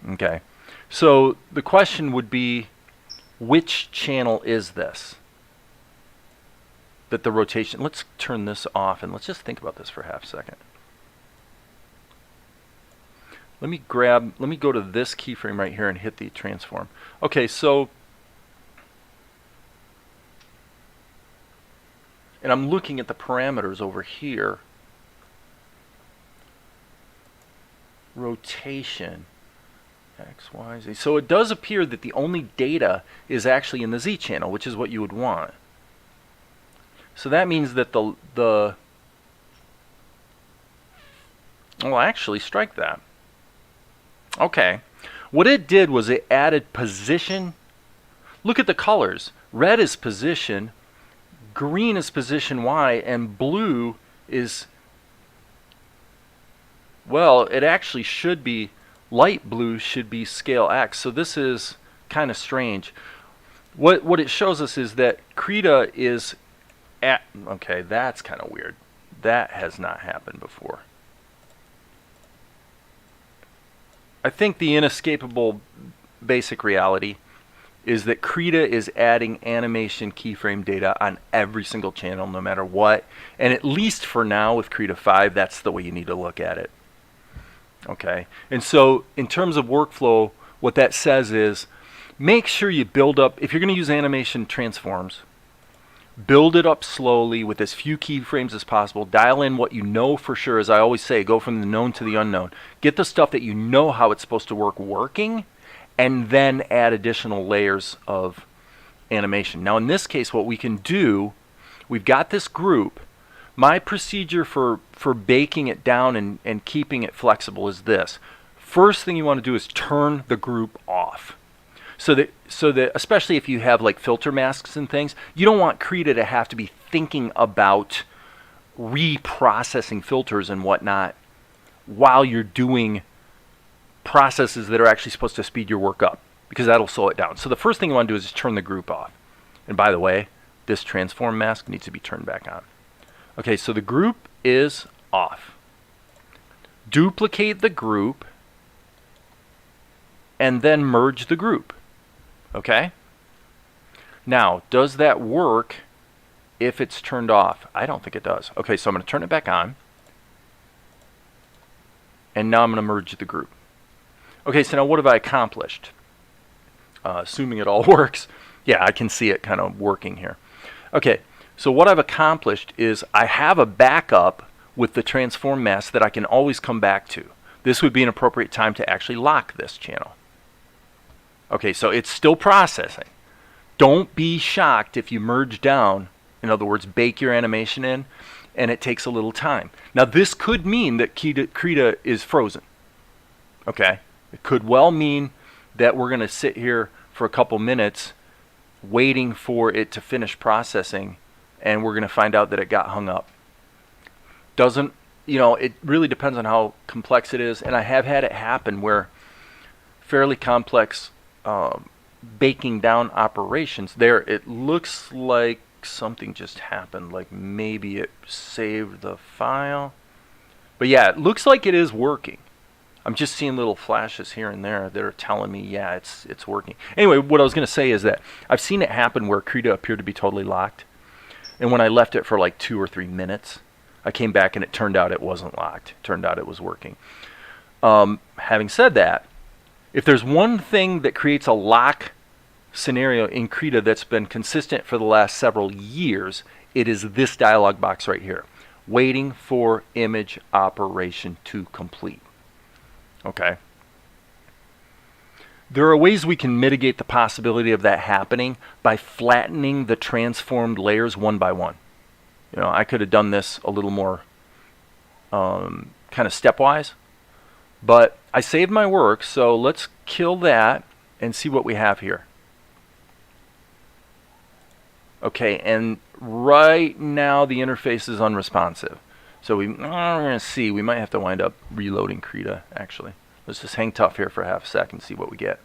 Speaker 1: Okay. So the question would be, which channel is this? That the rotation, let's turn this off and let's just think about this for half a second. Let me go to this keyframe right here and hit the transform. Okay, so, and I'm looking at the parameters over here. Rotation. X, Y, Z. So it does appear that the only data is actually in the Z channel, which is what you would want. So that means that well, actually, strike that. Okay. What it did was it added position. Look at the colors. Red is position, green is position Y, and blue is, well, it actually should be, light blue should be scale X. So this is kind of strange. What it shows us is that Krita is at, okay, that's kind of weird. That has not happened before. I think the inescapable basic reality is that Krita is adding animation keyframe data on every single channel no matter what. And at least for now with Krita 5, that's the way you need to look at it. Okay, and so in terms of workflow, what that says is make sure you build up, if you're going to use animation transforms, build it up slowly with as few keyframes as possible. Dial in what you know for sure. As I always say, go from the known to the unknown. Get the stuff that you know how it's supposed to work working, and then add additional layers of animation. Now in this case, what we can do, we've got this group. My procedure for baking it down and keeping it flexible is this. First thing you want to do is turn the group off. So that especially if you have like filter masks and things, you don't want Krita to have to be thinking about reprocessing filters and whatnot while you're doing processes that are actually supposed to speed your work up, because that'll slow it down. So the first thing you want to do is just turn the group off. And by the way, this transform mask needs to be turned back on. Okay, so the group is off. Duplicate the group and then merge the group. Okay? Now, does that work if it's turned off? I don't think it does. Okay, so I'm going to turn it back on. And now I'm going to merge the group. Okay, so now what have I accomplished? Assuming it all works. Yeah, I can see it kind of working here. Okay, so what I've accomplished is I have a backup with the transform mask that I can always come back to. This would be an appropriate time to actually lock this channel. Okay, so it's still processing. Don't be shocked if you merge down, in other words, bake your animation in, and it takes a little time. Now this could mean that Krita is frozen. Okay, it could well mean that we're going to sit here for a couple minutes waiting for it to finish processing, and we're going to find out that it got hung up. Doesn't, you know, it really depends on how complex it is, and I have had it happen where fairly complex baking down operations, there it looks like something just happened, like maybe it saved the file. But yeah, it looks like it is working. I'm just seeing little flashes here and there that are telling me, yeah, it's working. Anyway, what I was going to say is that I've seen it happen where Krita appeared to be totally locked. And when I left it for like 2 or 3 minutes, I came back and it turned out it wasn't locked. It turned out it was working. Having said that, if there's one thing that creates a lock scenario in Krita that's been consistent for the last several years, it is this dialog box right here. Waiting for image operation to complete. Okay. There are ways we can mitigate the possibility of that happening by flattening the transformed layers one by one. You know, I could have done this a little more kind of stepwise, but I saved my work, so let's kill that and see what we have here. Okay, and right now the interface is unresponsive. So we're going to see, we might have to wind up reloading Krita, actually. Let's just hang tough here for half a second and see what we get.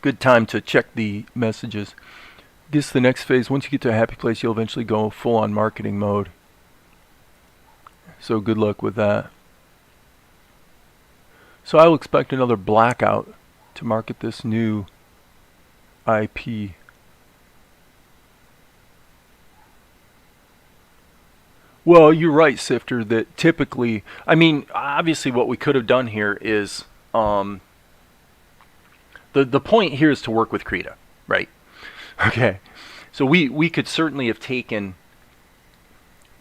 Speaker 1: Good time to check the messages. Guess the next phase, once you get to a happy place, you'll eventually go full on marketing mode. So good luck with that. So I will expect another blackout to market this new IP. Well, you're right, Sifter, that typically, I mean, obviously what we could have done here is, the point here is to work with Krita, right? Okay, so we could certainly have taken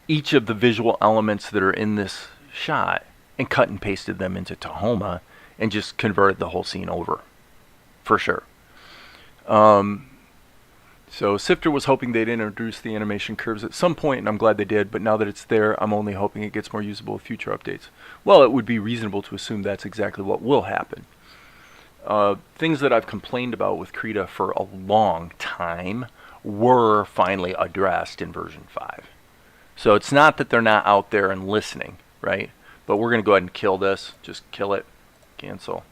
Speaker 1: each of the visual elements that are in this shot and cut and pasted them into Tahoma and just converted the whole scene over, for sure. So Sifter was hoping they'd introduce the animation curves at some point, and I'm glad they did, but now that it's there, I'm only hoping it gets more usable with future updates. Well, it would be reasonable to assume that's exactly what will happen. Things that I've complained about with Krita for a long time were finally addressed in version 5. So it's not that they're not out there and listening, right? But we're going to go ahead and kill this. Just kill it. Cancel.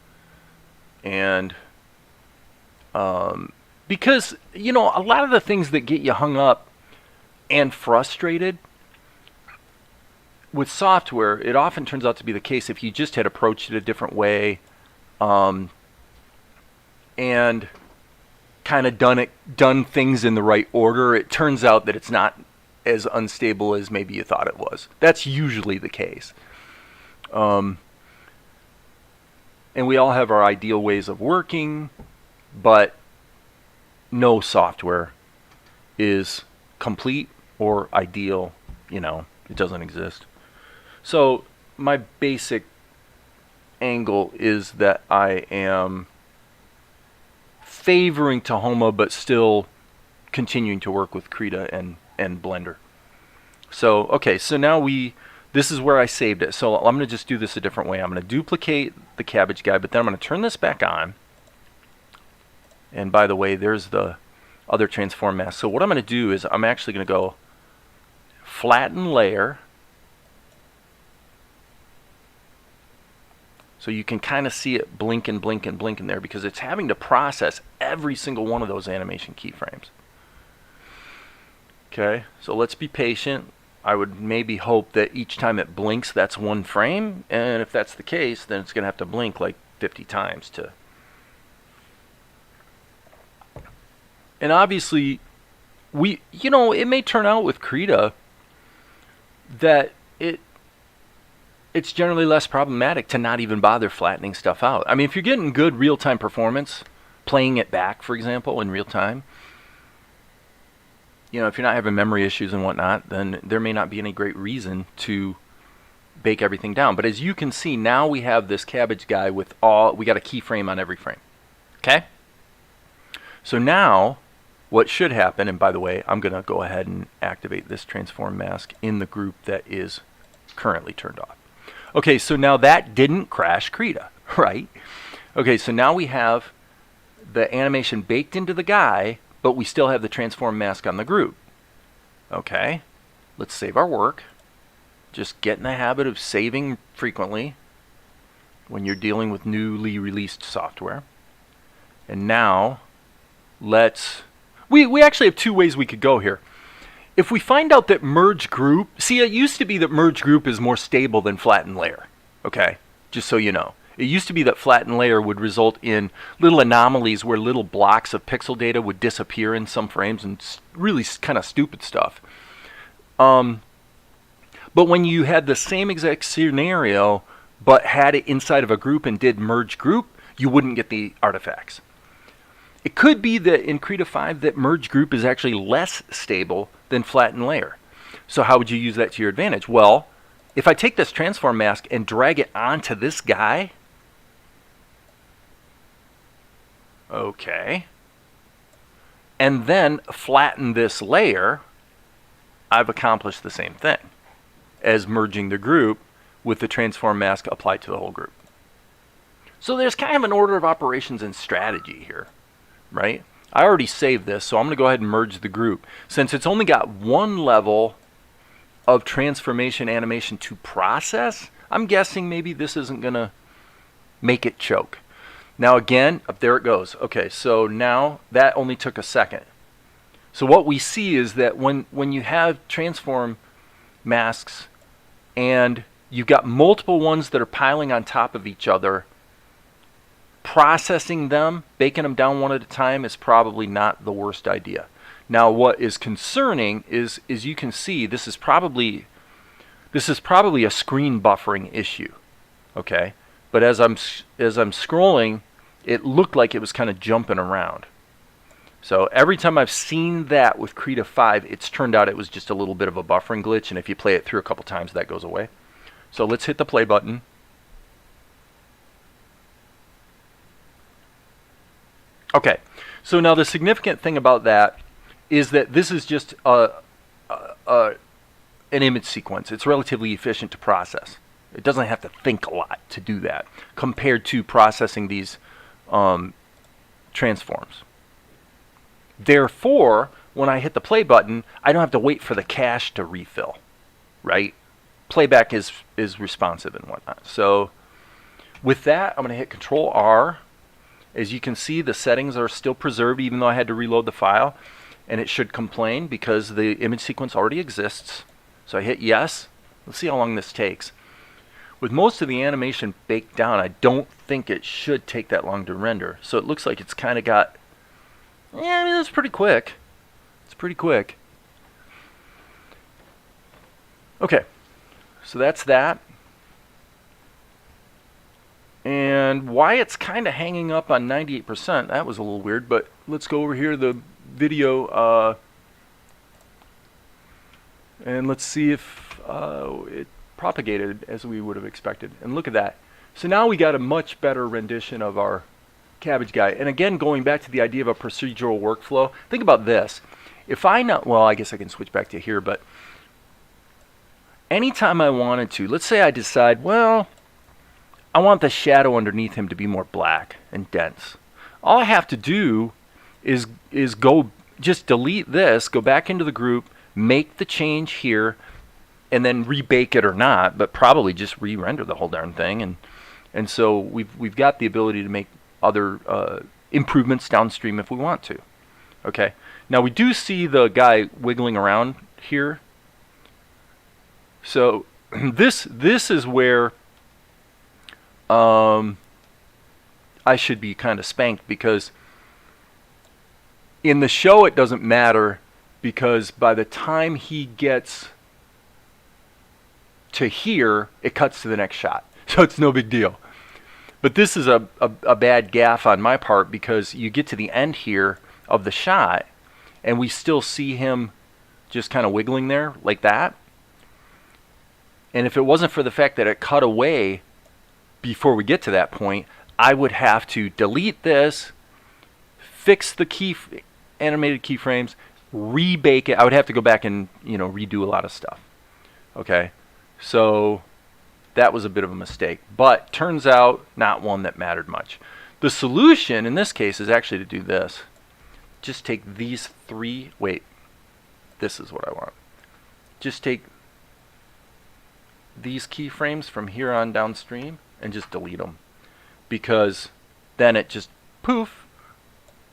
Speaker 1: And because, you know, a lot of the things that get you hung up and frustrated with software, it often turns out to be the case if you just had approached it a different way and kind of done things in the right order. It turns out that it's not as unstable as maybe you thought it was. That's usually the case. And we all have our ideal ways of working, but no software is complete or ideal. You know, it doesn't exist. So my basic angle is that I am favoring Tahoma, but still continuing to work with Krita and Blender. So, okay, so now this is where I saved it. So I'm going to just do this a different way. I'm going to duplicate the cabbage guy, but then I'm going to turn this back on. And by the way, there's the other transform mask. So what I'm going to do is I'm actually going to go flatten layer. So you can kind of see it blink and blink and blink in there because it's having to process every single one of those animation keyframes. Okay, so let's be patient. I would maybe hope that each time it blinks, that's one frame. And if that's the case, then it's going to have to blink like 50 times to... And obviously, it may turn out with Krita that it's generally less problematic to not even bother flattening stuff out. I mean, if you're getting good real-time performance, playing it back, for example, in real time, if you're not having memory issues and whatnot, then there may not be any great reason to bake everything down. But as you can see, now we have this cabbage guy with we got a keyframe on every frame. Okay? So now, what should happen, and by the way, I'm going to go ahead and activate this transform mask in the group that is currently turned off. Okay, so now that didn't crash Krita, right? Okay, so now we have the animation baked into the guy, but we still have the transform mask on the group. Okay, let's save our work. Just get in the habit of saving frequently when you're dealing with newly released software. And now, we actually have two ways we could go here. If we find out that merge group, see, it used to be that merge group is more stable than flatten layer, okay? Just so you know. It used to be that flatten layer would result in little anomalies where little blocks of pixel data would disappear in some frames and really kind of stupid stuff. But when you had the same exact scenario but had it inside of a group and did merge group, you wouldn't get the artifacts. It could be that in Krita 5 that merge group is actually less stable than flatten layer. So how would you use that to your advantage? Well, if I take this transform mask and drag it onto this guy, okay, and then flatten this layer, I've accomplished the same thing as merging the group with the transform mask applied to the whole group. So there's kind of an order of operations and strategy here, right? I already saved this, so I'm going to go ahead and merge the group. Since it's only got one level of transformation animation to process, I'm guessing maybe this isn't going to make it choke. Now again, up there it goes. Okay, so now that only took a second. So what we see is that when you have transform masks and you've got multiple ones that are piling on top of each other, processing them, baking them down one at a time is probably not the worst idea. Now what is concerning is you can see this is probably a screen buffering issue. Okay? But as I'm scrolling, it looked like it was kind of jumping around. So every time I've seen that with Krita 5, it's turned out it was just a little bit of a buffering glitch, and if you play it through a couple times, that goes away. So let's hit the play button. Okay, so now the significant thing about that is that this is just an image sequence. It's relatively efficient to process. It doesn't have to think a lot to do that compared to processing these transforms. Therefore, when I hit the play button, I don't have to wait for the cache to refill, right? Playback is responsive and whatnot. So with that, I'm going to hit Control R. As you can see, the settings are still preserved even though I had to reload the file. And it should complain because the image sequence already exists. So I hit yes. Let's see how long this takes. With most of the animation baked down, I don't think it should take that long to render. So it looks like it's kind of got... Yeah, I mean, it's pretty quick. It's pretty quick. Okay. So that's that. And why it's kind of hanging up on 98%, that was a little weird, but let's go over here to the video and let's see if it propagated as we would have expected. And look at that. So now we got a much better rendition of our cabbage guy. And again, going back to the idea of a procedural workflow, think about this. If I know, well, I guess I can switch back to here, but anytime I wanted to, let's say I decide, well, I want the shadow underneath him to be more black and dense. All I have to do is go, just delete this, go back into the group, make the change here, and then rebake it or not, but probably just re-render the whole darn thing. And so we've got the ability to make other improvements downstream if we want to. Okay. Now we do see the guy wiggling around here. So this is where I should be kind of spanked, because in the show it doesn't matter, because by the time he gets to here, it cuts to the next shot. So it's no big deal. But this is a bad gaffe on my part, because you get to the end here of the shot and we still see him just kind of wiggling there like that. And if it wasn't for the fact that it cut away before we get to that point, I would have to delete this, fix the animated keyframes, rebake it. I would have to go back and redo a lot of stuff. Okay, so that was a bit of a mistake, but turns out not one that mattered much. The solution in this case is actually to do this. Just take these three, this is what I want. Just take these keyframes from here on downstream and just delete them, because then it just poof,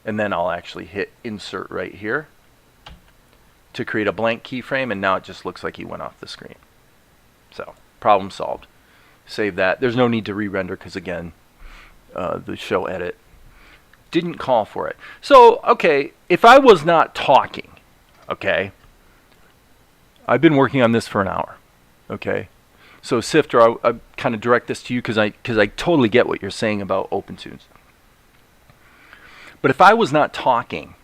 Speaker 1: and then I'll actually hit insert right here to create a blank keyframe, and now it just looks like he went off the screen. So problem solved. Save that. There's no need to re-render, because again, the show edit didn't call for it. So, okay, if I was not talking, okay, I've been working on this for an hour, okay? So Sifter, I kind of direct this to you because I totally get what you're saying about OpenTunes. But if I was not talking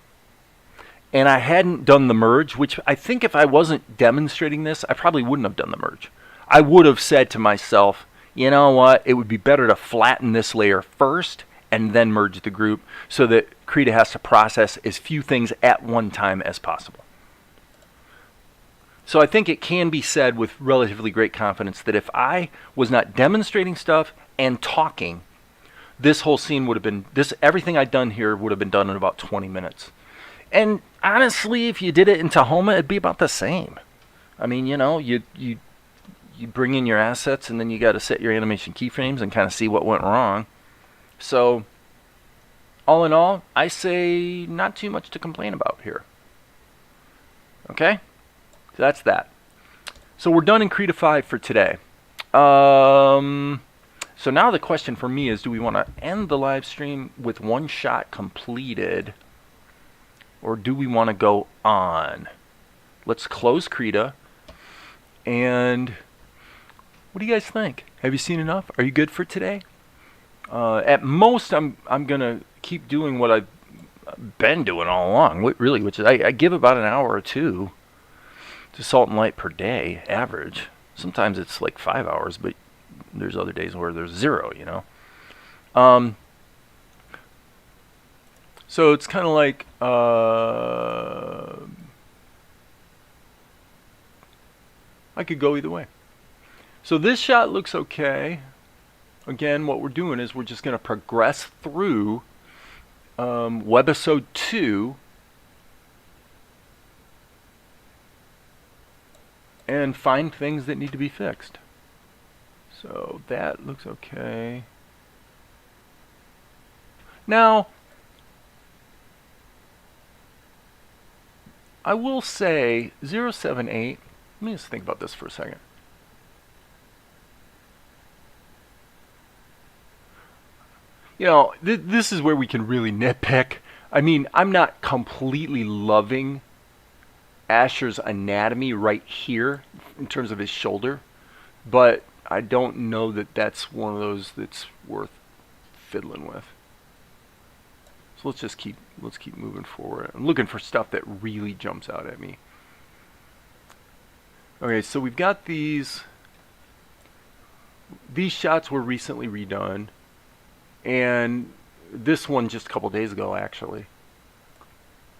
Speaker 1: and I hadn't done the merge, which I think if I wasn't demonstrating this, I probably wouldn't have done the merge. I would have said to myself, you know what, it would be better to flatten this layer first and then merge the group, so that Krita has to process as few things at one time as possible. So I think it can be said with relatively great confidence that if I was not demonstrating stuff and talking, this whole scene would have been, everything I'd done here would have been done in about 20 minutes. And honestly, if you did it in Tahoma, it'd be about the same. I mean, you bring in your assets, and then you got to set your animation keyframes and kind of see what went wrong. So all in all, I say not too much to complain about here. Okay? So that's that. So we're done in Krita 5 for today. So now the question for me is, do we want to end the live stream with one shot completed, or do we want to go on? Let's close Krita. And what do you guys think? Have you seen enough? Are you good for today? At most, I'm gonna keep doing what I've been doing all along. Which is I give about an hour or two to Salt and Light per day, average. Sometimes it's like 5 hours, but there's other days where there's 0. So it's kind of like I could go either way. So this shot looks okay. Again, what we're doing is we're just going to progress through webisode 2 and find things that need to be fixed. So that looks okay. Now, I will say 078, let me just think about this for a second. This is where we can really nitpick. I mean, I'm not completely loving Asher's anatomy right here in terms of his shoulder, but I don't know that that's one of those that's worth fiddling with. So let's keep moving forward. I'm looking for stuff that really jumps out at me. Okay, so we've got these these shots were recently redone, and this one just a couple days ago actually.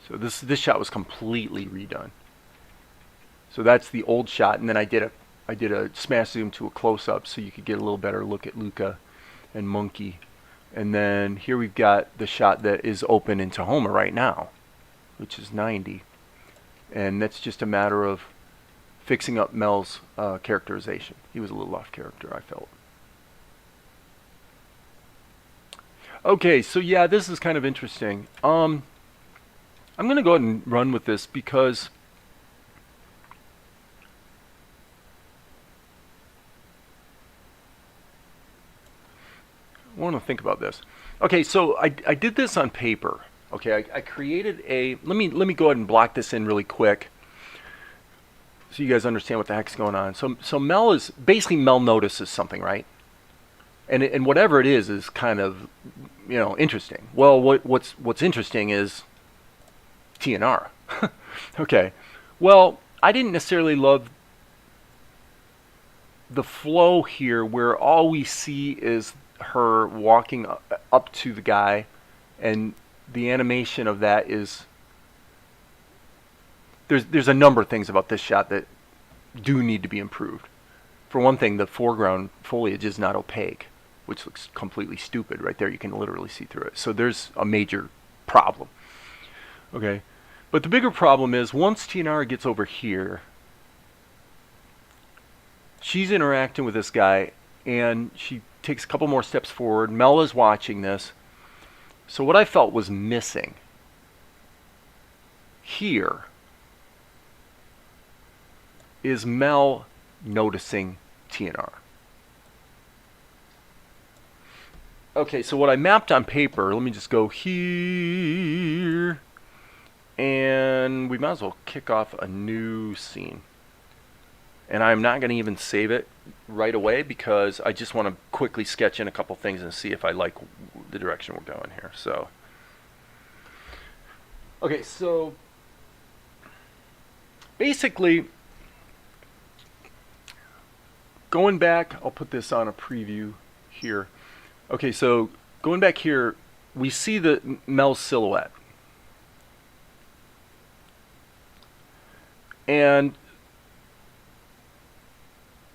Speaker 1: So this shot was completely redone. So that's the old shot, and then I did a smash zoom to a close up so you could get a little better look at Luka and Monkey. And then here we've got the shot that is open in Tahoma right now, which is 90. And that's just a matter of fixing up Mel's characterization. He was a little off character, I felt. Okay, so yeah, this is kind of interesting. I'm going to go ahead and run with this because I want to think about this. Okay, so I did this on paper. Okay, I created a. Let me go ahead and block this in really quick, so you guys understand what the heck's going on. So Mel is basically Mel notices something, right? And whatever it is kind of, you know, interesting. Well, what's interesting is Tianara. Okay, well, I didn't necessarily love the flow here, where all we see is her walking up to the guy, and the animation of that is there's a number of things about this shot that do need to be improved. For one thing, the foreground foliage is not opaque, which looks completely stupid right there. You can literally see through it. So there's a major problem. Okay, but the bigger problem is once Tianara gets over here, she's interacting with this guy, and she takes a couple more steps forward. Mel is watching this. So what I felt was missing here is Mel noticing Tianara. Okay, so what I mapped on paper, let me just go here, and we might as well kick off a new scene. And I'm not going to even save it right away because I just want to quickly sketch in a couple things and see if I like the direction we're going here. So, okay, so basically, going back, I'll put this on a preview here. Okay, so going back here, we see the Mel's silhouette. And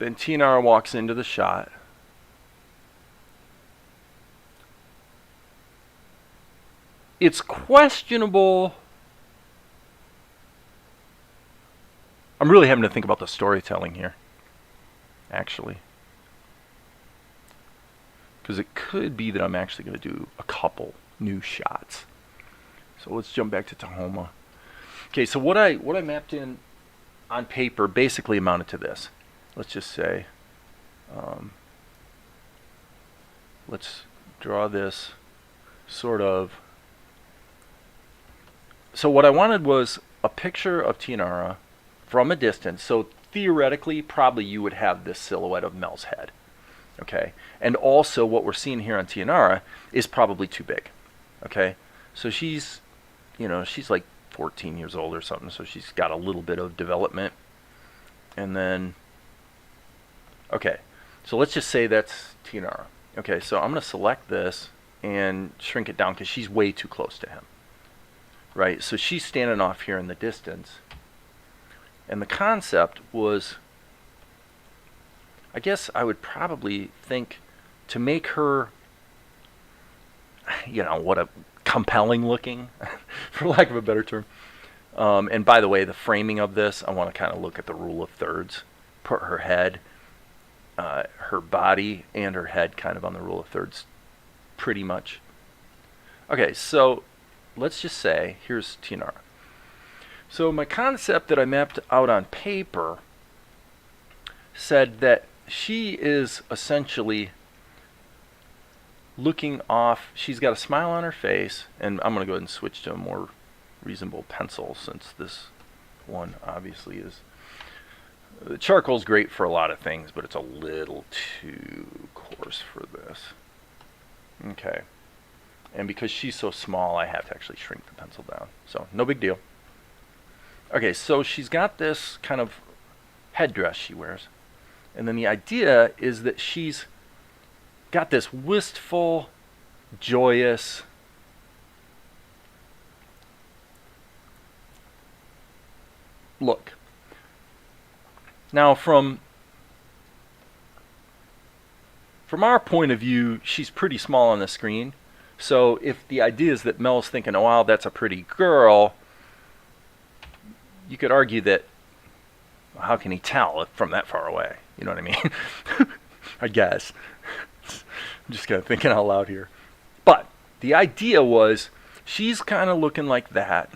Speaker 1: then Tianara walks into the shot. It's questionable. I'm really having to think about the storytelling here, actually. Because it could be that I'm actually going to do a couple new shots. So let's jump back to Tahoma. Okay, so what I mapped in on paper basically amounted to this. Let's just say, let's draw this sort of. So what I wanted was a picture of Tianara from a distance. So theoretically, probably you would have this silhouette of Mel's head. Okay, and also what we're seeing here on Tianara is probably too big. Okay, so she's, you know, she's like 14 years old or something, so she's got a little bit of development. And then, okay, so let's just say that's Tianara. Okay, so I'm going to select this and shrink it down because she's way too close to him. Right, so she's standing off here in the distance. And the concept was, I guess I would probably think to make her, you know, what a compelling looking, for lack of a better term. And by the way, the framing of this, I want to kind of look at the rule of thirds. Put her head, her body, and her head kind of on the rule of thirds, pretty much. Okay, so let's just say, here's Tianara. So my concept that I mapped out on paper said that she is essentially looking off. She's got a smile on her face, and I'm going to go ahead and switch to a more reasonable pencil since this one obviously is. The charcoal's great for a lot of things, but it's a little too coarse for this. Okay. And because she's so small, I have to actually shrink the pencil down. So, no big deal. Okay, so she's got this kind of headdress she wears. And then the idea is that she's got this wistful, joyous look. Now, from our point of view, she's pretty small on the screen. So if the idea is that Mel's thinking, oh, wow, that's a pretty girl, you could argue that, well, how can he tell from that far away? You know what I mean? I guess. I'm just kind of thinking out loud here. But the idea was she's kind of looking like that.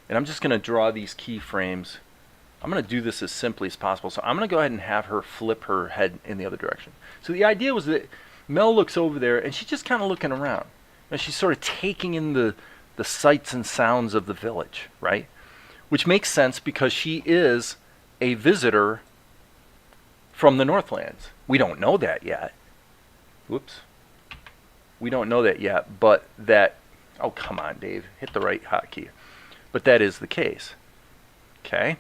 Speaker 1: And I'm just going to draw these keyframes. I'm going to do this as simply as possible. So I'm going to go ahead and have her flip her head in the other direction. So the idea was that Mel looks over there and she's just kind of looking around. And she's sort of taking in the sights and sounds of the village, right? Which makes sense because she is a visitor from the Northlands. We don't know that yet. Whoops. We don't know that yet, but that, oh, come on, Dave. Hit the right hotkey. But that is the case. Okay?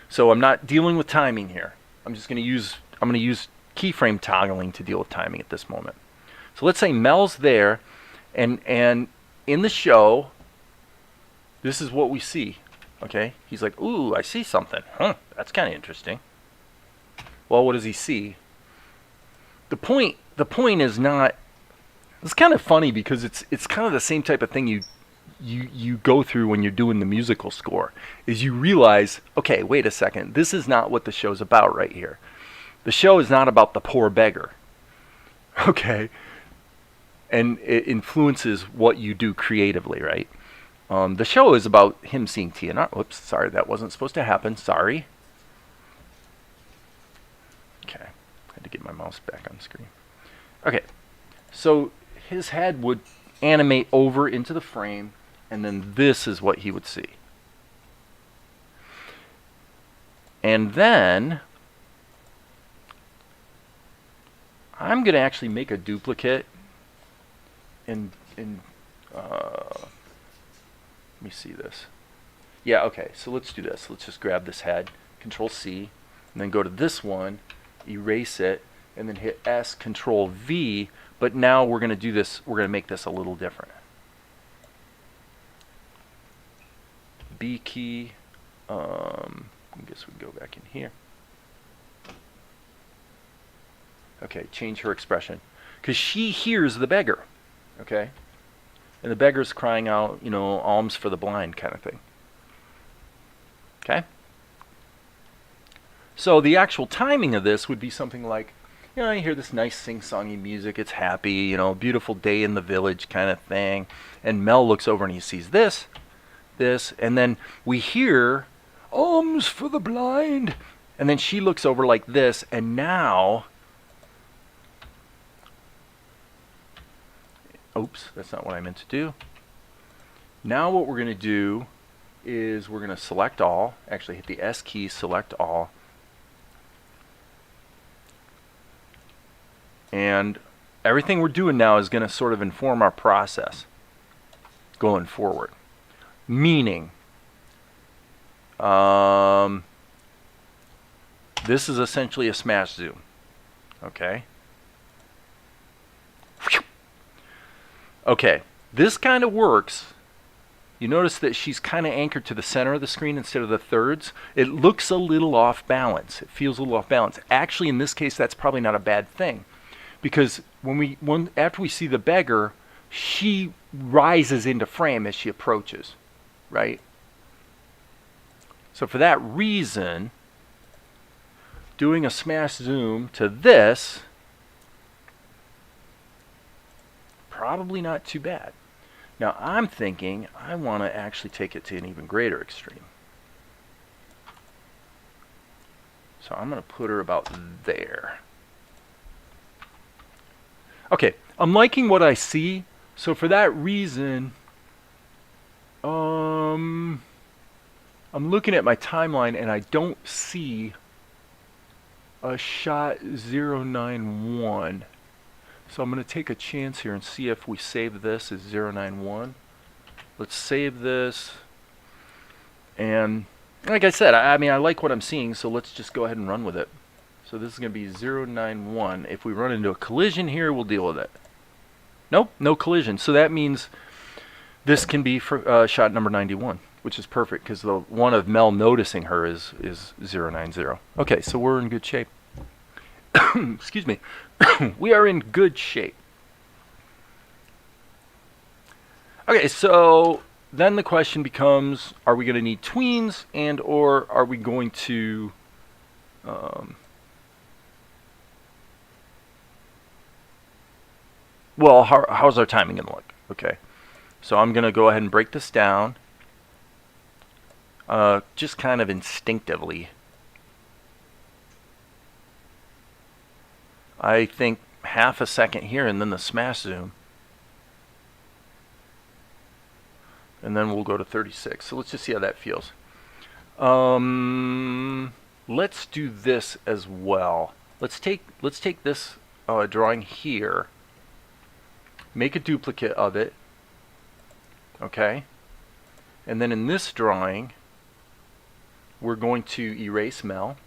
Speaker 1: So I'm not dealing with timing here. I'm going to use keyframe toggling to deal with timing at this moment. So let's say Mel's there, and in the show, this is what we see. Okay? He's like, ooh, I see something. Huh, that's kind of interesting. Well, what does he see? The point is not, it's kind of funny because it's kind of the same type of thing you go through when you're doing the musical score, is you realize, okay, wait a second, this is not what the show's about right here. The show is not about the poor beggar. Okay? And it influences what you do creatively, right? The show is about him seeing Tianara. Whoops, sorry, that wasn't supposed to happen. Sorry. Okay, I had to get my mouse back on screen. Okay, so his head would animate over into the frame, and then this is what he would see. And then I'm going to actually make a duplicate and let me see this. Yeah, okay, so let's do this. Let's just grab this head, Control C, and then go to this one, erase it, and then hit S, Control V. But now we're going to do this, we're going to make this a little different. B key, I guess we can go back in here. Okay, change her expression. Because she hears the beggar, okay? And the beggar's crying out, you know, alms for the blind kind of thing. Okay? So the actual timing of this would be something like, you know, you hear this nice sing-songy music, it's happy, you know, beautiful day in the village kind of thing. And Mel looks over and he sees this, and then we hear, alms for the blind. And then she looks over like this, and now, oops, that's not what I meant to do. Now what we're going to do is we're going to select all, actually hit the S key, select all. And everything we're doing now is going to sort of inform our process going forward. Meaning, this is essentially a smash zoom. Okay? Okay, this kind of works. You notice that she's kind of anchored to the center of the screen instead of the thirds. It looks a little off balance. It feels a little off balance. Actually, in this case, that's probably not a bad thing. Because after we see the beggar, she rises into frame as she approaches, right? So for that reason, doing a smash zoom to this, probably not too bad. Now I'm thinking I want to actually take it to an even greater extreme. So I'm going to put her about there. Okay, I'm liking what I see. So for that reason, I'm looking at my timeline and I don't see a shot 091. So I'm going to take a chance here and see if we save this as 091. Let's save this. And Like I said, I mean, I like what I'm seeing, so let's just go ahead and run with it. So this is going to be 091. If we run into a collision here, we'll deal with it. Nope, no collision. So that means this can be for shot number 91, which is perfect because the one of Mel noticing her is 090. Okay, so we're in good shape. Excuse me. We are in good shape. Okay, so then the question becomes, are we going to need tweens, and or are we going to well, how's our timing going to look? Okay, so I'm going to go ahead and break this down just kind of instinctively. I think half a second here and then the smash zoom. And then we'll go to 36. So let's just see how that feels. Let's do this as well. Let's take this drawing here, make a duplicate of it, okay? And then in this drawing, we're going to erase Mel.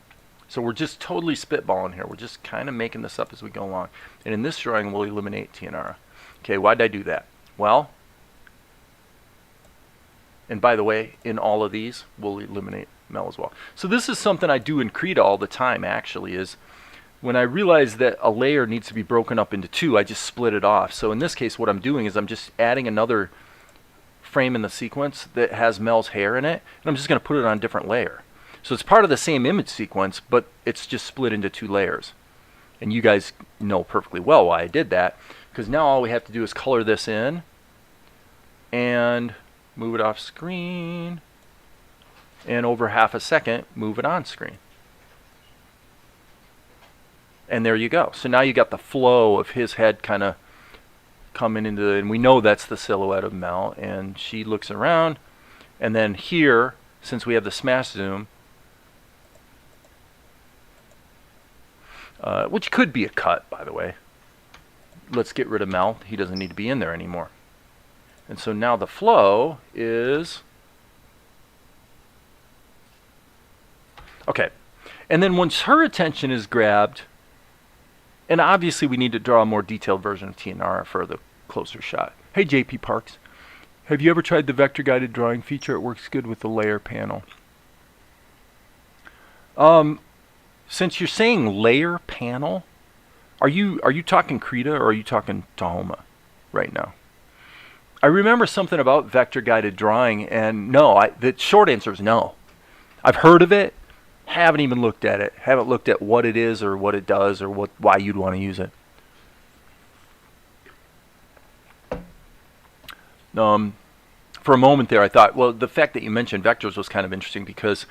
Speaker 1: So we're just totally spitballing here. We're just kind of making this up as we go along. And in this drawing, we'll eliminate Tianara. Okay, why did I do that? Well, and by the way, in all of these, we'll eliminate Mel as well. So this is something I do in Krita all the time, actually, is when I realize that a layer needs to be broken up into two, I just split it off. So in this case, what I'm doing is I'm just adding another frame in the sequence that has Mel's hair in it, and I'm just going to put it on a different layer. So it's part of the same image sequence, but it's just split into two layers. And you guys know perfectly well why I did that, because now all we have to do is color this in and move it off screen, and over half a second, move it on screen. And there you go. So now you got the flow of his head kind of coming into and we know that's the silhouette of Mel, and she looks around, and then here, since we have the smash zoom, which could be a cut, by the way. Let's get rid of Mel. He doesn't need to be in there anymore. And so now the flow is... Okay. And then once her attention is grabbed, and obviously we need to draw a more detailed version of Tianara for the closer shot. Hey, JP Parks. Have you ever tried the vector guided drawing feature? It works good with the layer panel. Since you're saying layer panel, are you talking Krita or are you talking Tahoma right now? I remember something about vector guided drawing, and no, the short answer is no. I've heard of it, haven't even looked at it, haven't looked at what it is or what it does or why you'd want to use it. For a moment there I thought, well, the fact that you mentioned vectors was kind of interesting, because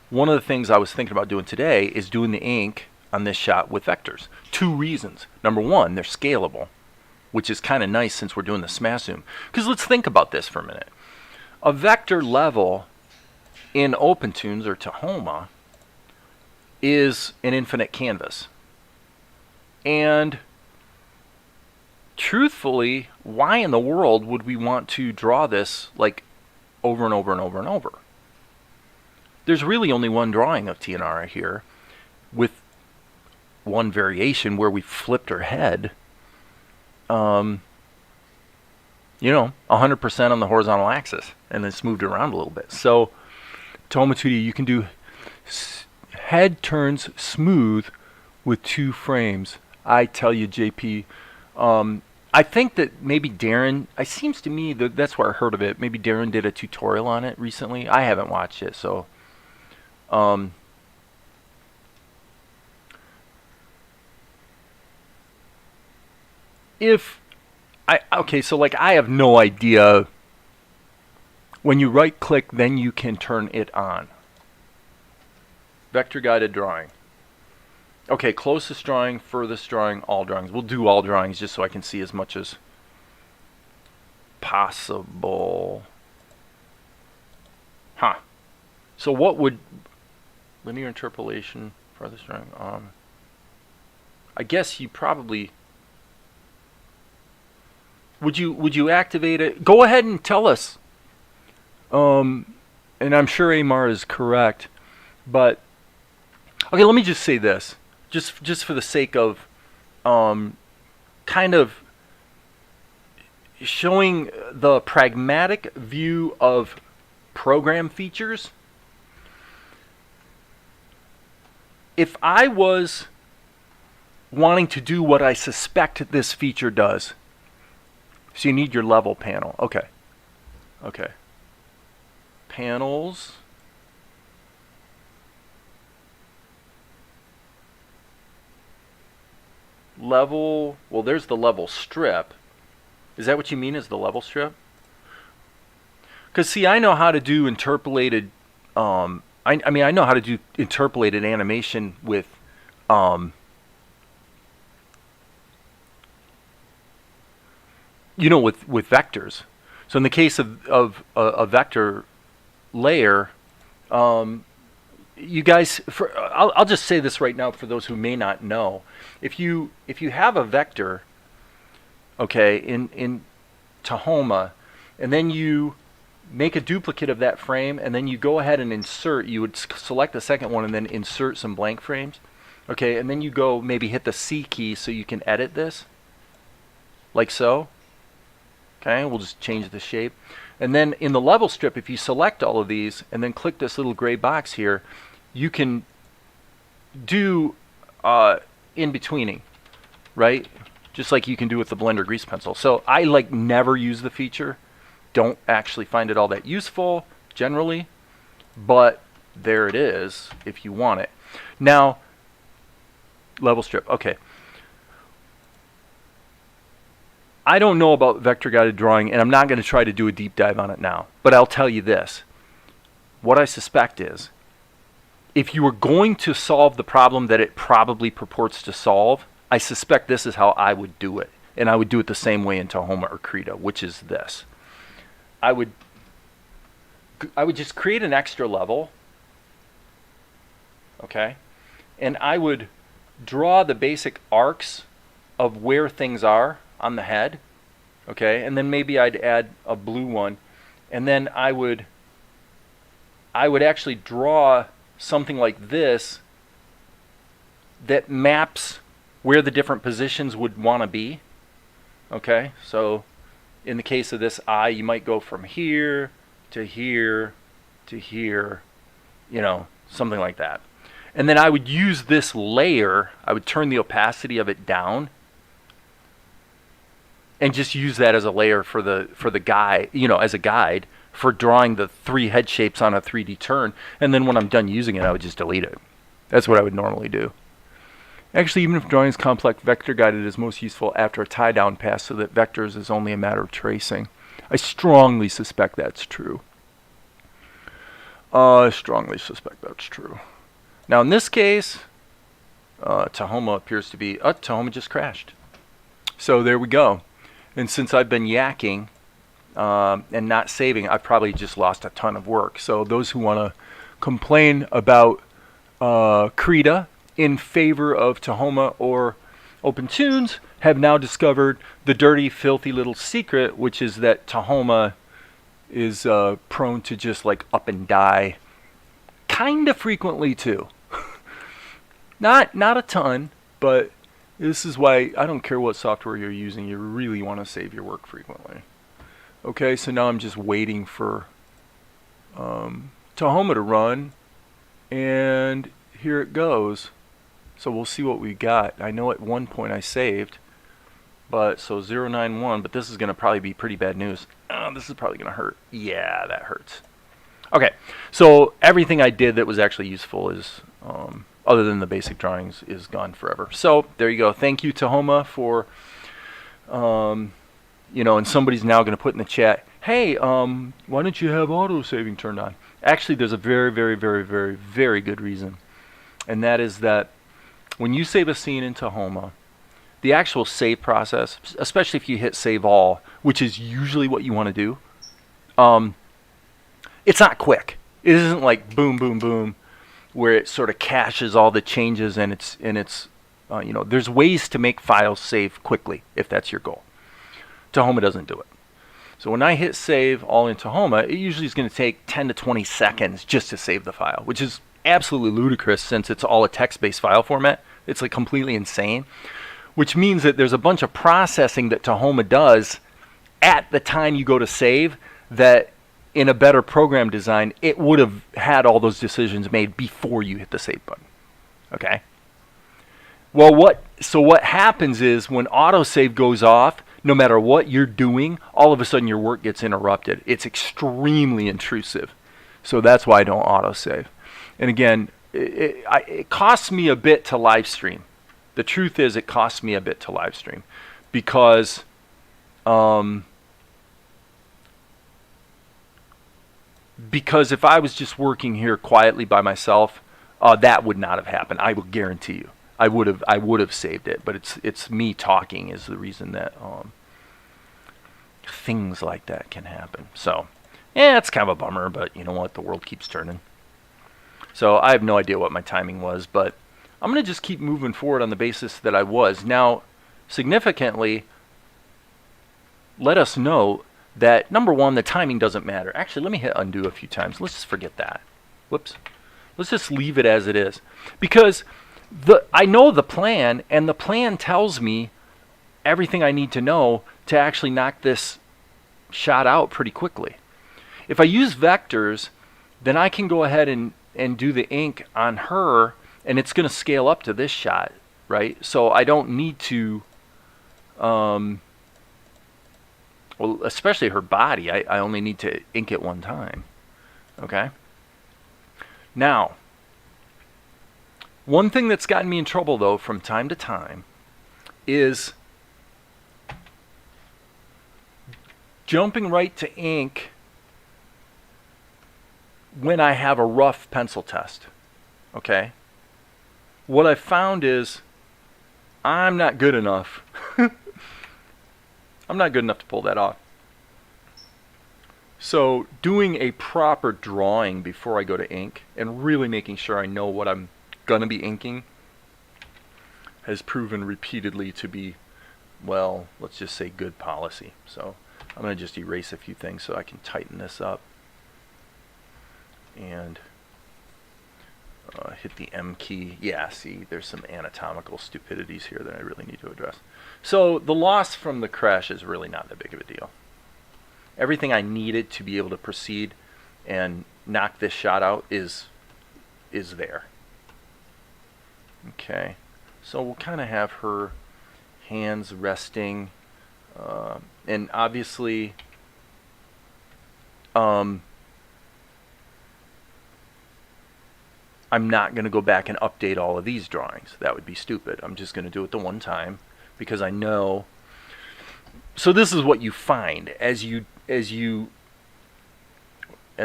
Speaker 1: one of the things I was thinking about doing today is doing the ink on this shot with vectors. Two reasons. Number one, they're scalable, which is kind of nice since we're doing the smash zoom. Because let's think about this for a minute. A vector level in OpenTunes or Tahoma is an infinite canvas. And truthfully, why in the world would we want to draw this like over and over and over and over? There's really only one drawing of Tianara here, with one variation where we flipped her head. You know, 100% on the horizontal axis, and then it's moved around a little bit. So, Tahoma2D, you can do head turns smooth with 2 frames. I tell you, JP, I think that maybe Darren, it seems to me that that's where I heard of it. Maybe Darren did a tutorial on it recently. I haven't watched it, so. Okay, so like I have no idea. When you right click, then you can turn it on. Vector guided drawing. Okay, closest drawing, furthest drawing, all drawings. We'll do all drawings just so I can see as much as possible. Huh. So what would linear interpolation, farthest drawing? I guess you probably would you activate it? Go ahead and tell us. And and I'm sure Amar is correct, but okay, let me just say this, just for the sake of kind of showing the pragmatic view of program features. If I was wanting to do what I suspect this feature does, so you need your level panel. Okay. Panels. Level, well, there's the level strip. Is that what you mean is the level strip? Because see, I know how to do interpolated, I mean, I know how to do interpolated animation with, with vectors. So in the case of a vector layer, you guys, I'll just say this right now for those who may not know. If you have a vector, okay, in Tahoma, and then you make a duplicate of that frame, and then you go ahead and insert, you would select the second one and then insert some blank frames, okay, and then you go maybe hit the C key so you can edit this, like so. Okay, we'll just change the shape. And then in the level strip, if you select all of these and then click this little gray box here, you can do in-betweening, right? Just like you can do with the Blender grease pencil. So I like never use the feature. Don't actually find it all that useful generally, but there it is if you want it. Now, level strip, okay. I don't know about vector guided drawing, and I'm not going to try to do a deep dive on it now, but I'll tell you this. What I suspect is, if you were going to solve the problem that it probably purports to solve, I suspect this is how I would do it. And I would do it the same way in Tahoma or Krita, which is this. I would just create an extra level, okay? And I would draw the basic arcs of where things are on the head, okay, and then maybe I'd add a blue one, and then I would actually draw something like this that maps where the different positions would want to be, okay. So in the case of this eye, you might go from here to here to here, you know, something like that. And then I would use this layer, I would turn the opacity of it down and just use that as a layer for the guide, you know, as a guide for drawing the 3 head shapes on a 3D turn. And then when I'm done using it, I would just delete it. That's what I would normally do. Actually, even if drawing is complex, vector guided is most useful after a tie-down pass, so that vectors is only a matter of tracing. I strongly suspect that's true. I strongly suspect that's true. Now in this case, Tahoma appears to be, Tahoma just crashed. So there we go. And since I've been yakking and not saving, I've probably just lost a ton of work. So those who want to complain about Krita in favor of Tahoma or OpenTunes have now discovered the dirty, filthy little secret, which is that Tahoma is prone to just like up and die kind of frequently too. Not a ton, but this is why I don't care what software you're using, you really want to save your work frequently. Okay, so now I'm just waiting for Tahoma to run, and here it goes. So we'll see what we got. I know at one point I saved, but so 091, but this is going to probably be pretty bad news. This is probably going to hurt. Yeah, that hurts. Okay, so everything I did that was actually useful is, other than the basic drawings, is gone forever. So there you go. Thank you, Tahoma, for, you know, and somebody's now going to put in the chat, hey, why don't you have auto-saving turned on? Actually, there's a very, very, very, very, very good reason. And that is that when you save a scene in Tahoma, the actual save process, especially if you hit save all, which is usually what you want to do, it's not quick. It isn't like boom, boom, boom, where it sort of caches all the changes and it's you know, there's ways to make files save quickly if that's your goal. Tahoma doesn't do it. So when I hit save all in Tahoma, it usually is going to take 10 to 20 seconds just to save the file, which is absolutely ludicrous since it's all a text-based file format. It's like completely insane, which means that there's a bunch of processing that Tahoma does at the time you go to save that in a better program design, it would have had all those decisions made before you hit the save button. Okay? Well, what happens is when autosave goes off, no matter what you're doing, all of a sudden your work gets interrupted. It's extremely intrusive. So that's why I don't autosave. And again, it costs me a bit to live stream. The truth is it costs me a bit to live stream because if I was just working here quietly by myself, that would not have happened. I will guarantee you. I would have saved it, but it's me talking is the reason that things like that can happen. So, yeah, it's kind of a bummer, but you know what? The world keeps turning. So I have no idea what my timing was, but I'm going to just keep moving forward on the basis that I was. Now, significantly, let us know that, number one, the timing doesn't matter. Actually, let me hit undo a few times. Let's just forget that. Whoops. Let's just leave it as it is. Because I know the plan, and the plan tells me everything I need to know to actually knock this shot out pretty quickly. If I use vectors, then I can go ahead and do the ink on her, and it's going to scale up to this shot, right? So I don't need to, well, especially her body, I only need to ink it one time, okay? Now, one thing that's gotten me in trouble, though, from time to time is jumping right to ink when I have a rough pencil test, okay? What I found is I'm not good enough. I'm not good enough to pull that off. So doing a proper drawing before I go to ink and really making sure I know what I'm going to be inking has proven repeatedly to be, well, let's just say good policy. So I'm going to just erase a few things so I can tighten this up. And hit the M key. Yeah, see, there's some anatomical stupidities here that I really need to address. So the loss from the crash is really not that big of a deal. Everything I needed to be able to proceed and knock this shot out is there. Okay, so we'll kind of have her hands resting, and obviously I'm not going to go back and update all of these drawings. That would be stupid. I'm just going to do it the one time because I know. So this is what you find as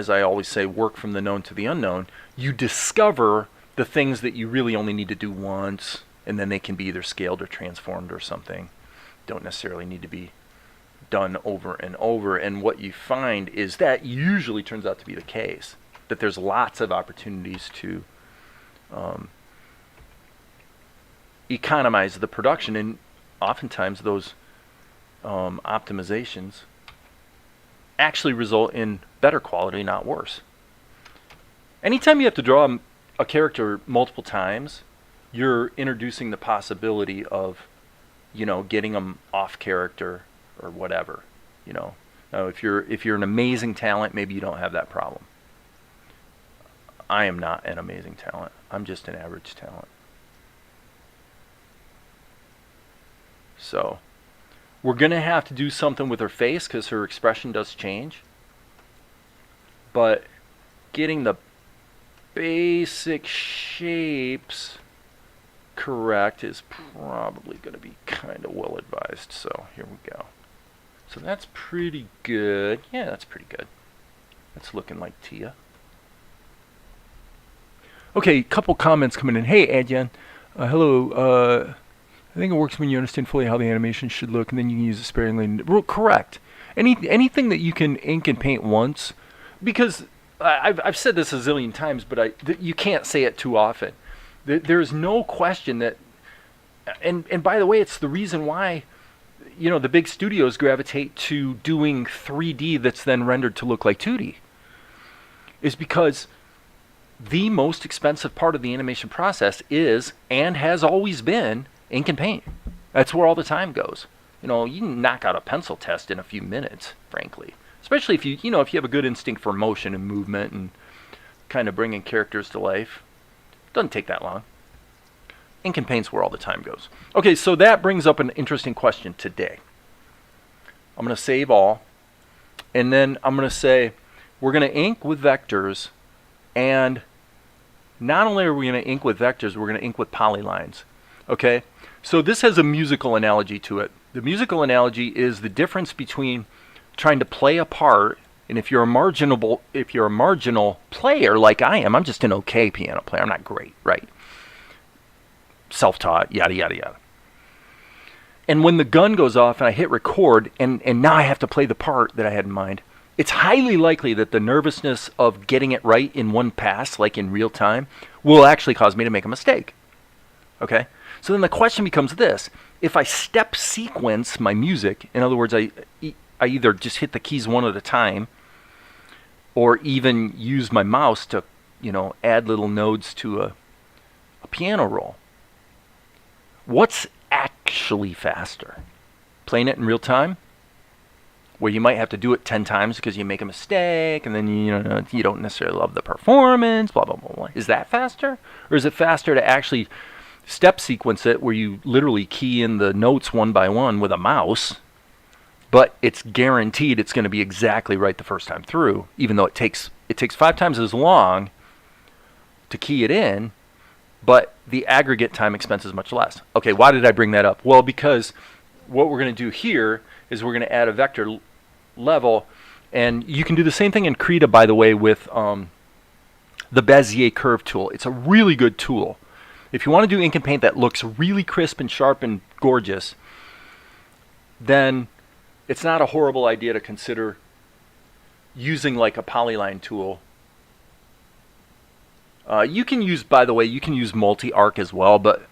Speaker 1: I always say, work from the known to the unknown. You discover the things that you really only need to do once, and then they can be either scaled or transformed or something. Don't necessarily need to be done over and over. And what you find is that usually turns out to be the case, that there's lots of opportunities to economize the production, and oftentimes those optimizations actually result in better quality, not worse. Anytime you have to draw a character multiple times, you're introducing the possibility of, getting them off character or whatever. Now, if you're an amazing talent, maybe you don't have that problem. I am not an amazing talent. I'm just an average talent. So we're going to have to do something with her face because her expression does change. But getting the basic shapes correct is probably going to be kind of well advised. So here we go. So that's pretty good. Yeah, that's pretty good. That's looking like Tia. Okay, couple comments coming in. Hey, Adyan. Hello. I think it works when you understand fully how the animation should look, and then you can use it sparingly. Correct. Anything that you can ink and paint once, because I've said this a zillion times, but you can't say it too often. There's no question that, and by the way, it's the reason why you know, the big studios gravitate to doing 3D that's then rendered to look like 2D is because the most expensive part of the animation process is, and has always been, ink and paint. That's where all the time goes. You know, you can knock out a pencil test in a few minutes, frankly. Especially if you know, if you have a good instinct for motion and movement and kind of bringing characters to life. Doesn't take that long. Ink and paint's where all the time goes. Okay, so that brings up an interesting question today. I'm going to save all, and then I'm going to say we're going to ink with vectors, and not only are we going to ink with vectors, we're going to ink with polylines. Okay, so this has a musical analogy to it. The musical analogy is the difference between trying to play a part, and if you're a marginal player like I am, I'm just an okay piano player. I'm not great, right? Self-taught, yada, yada, yada. And when the gun goes off and I hit record, and now I have to play the part that I had in mind, it's highly likely that the nervousness of getting it right in one pass, like in real time, will actually cause me to make a mistake. Okay? So then the question becomes this. If I step sequence my music, in other words, I either just hit the keys one at a time, or even use my mouse to, you know, add little nodes to a piano roll. What's actually faster? Playing it in real time, where you might have to do it 10 times because you make a mistake, and then you don't necessarily love the performance, blah, blah, blah, blah. Is that faster? Or is it faster to actually step sequence it, where you literally key in the notes one by one with a mouse, but it's guaranteed it's going to be exactly right the first time through, even though it takes 5 times as long to key it in, but the aggregate time expense is much less. Okay, why did I bring that up? Well, because what we're going to do here is we're going to add a vector level, and you can do the same thing in Krita, by the way, with the Bezier curve tool. It's a really good tool. If you want to do ink and paint that looks really crisp and sharp and gorgeous, then it's not a horrible idea to consider using like a polyline tool. You can use, by the way, you can use multi-arc as well, but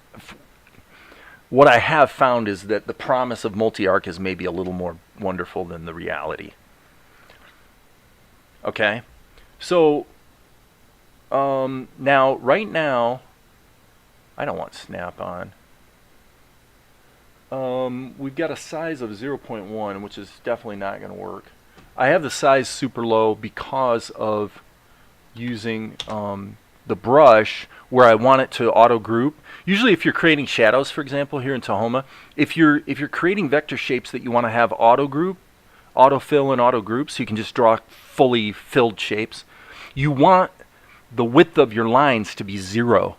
Speaker 1: what I have found is that the promise of multi-arc is maybe a little more wonderful than the reality. Okay? So, right now, I don't want snap on. We've got a size of 0.1, which is definitely not going to work. I have the size super low because of using the brush where I want it to auto group. Usually if you're creating shadows, for example, here in Tahoma, if you're creating vector shapes that you want to have auto group, auto fill and auto group, so you can just draw fully filled shapes, you want the width of your lines to be 0.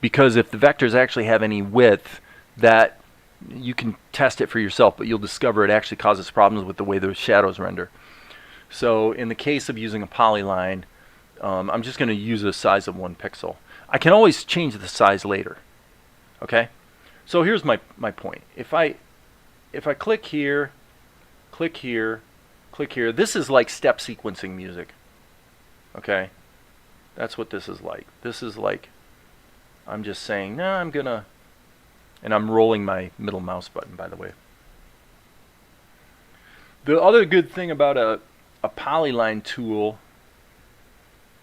Speaker 1: Because if the vectors actually have any width, that you can test it for yourself, but you'll discover it actually causes problems with the way the shadows render. So in the case of using a polyline, I'm just going to use a size of 1 pixel. I can always change the size later. Okay? So here's my point. If I click here, click here, click here, this is like step sequencing music. Okay? That's what this is like. This is like, I'm just saying, no, I'm going to, and I'm rolling my middle mouse button, by the way. The other good thing about a polyline tool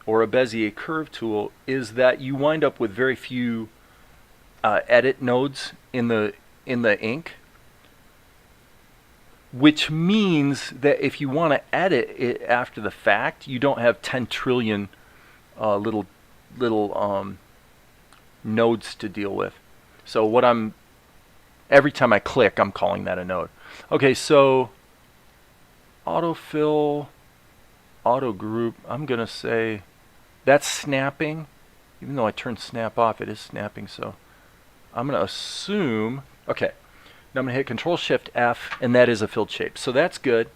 Speaker 1: or a Bezier curve tool is that you wind up with very few edit nodes in the ink, which means that if you want to edit it after the fact, you don't have 10 trillion little nodes to deal with. So every time I click, I'm calling that a node. Okay, so autofill, auto group, I'm going to say that's snapping. Even though I turned snap off, it is snapping, so I'm going to assume, okay, now I'm going to hit Control-Shift-F, and that is a filled shape. So that's good.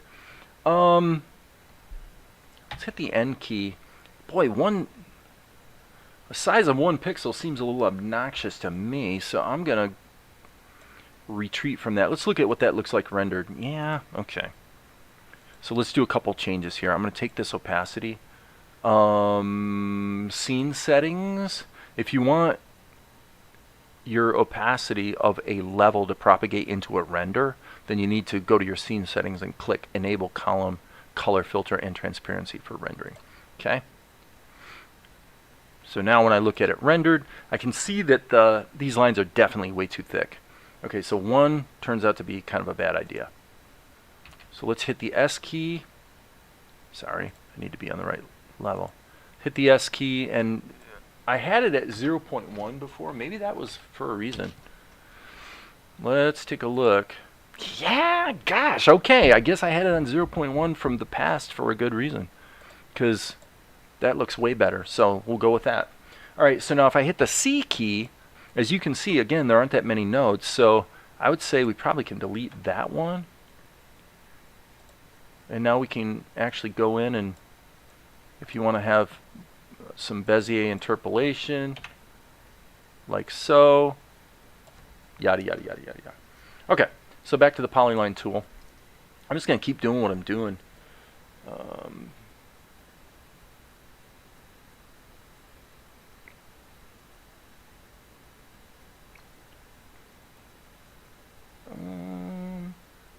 Speaker 1: Let's hit the N key. Boy, a size of 1 pixel seems a little obnoxious to me, so I'm going to retreat from that. Let's look at what that looks like rendered. Yeah, okay. So let's do a couple changes here. I'm going to take this opacity. Scene settings. If you want your opacity of a level to propagate into a render, then you need to go to your scene settings and click Enable Column Color Filter and Transparency for rendering. Okay? So now when I look at it rendered, I can see that these lines are definitely way too thick. Okay, so 1 turns out to be kind of a bad idea. So let's hit the S key. Sorry, I need to be on the right level. Hit the S key, and I had it at 0.1 before. Maybe that was for a reason. Let's take a look. Yeah, gosh, okay. I guess I had it on 0.1 from the past for a good reason, because that looks way better. So we'll go with that. All right, so now if I hit the C key, as you can see, again, there aren't that many nodes. So I would say we probably can delete that one. And now we can actually go in and, if you want to have some Bezier interpolation, like so, yada, yada, yada, yada, yada. Okay, so back to the polyline tool. I'm just going to keep doing what I'm doing.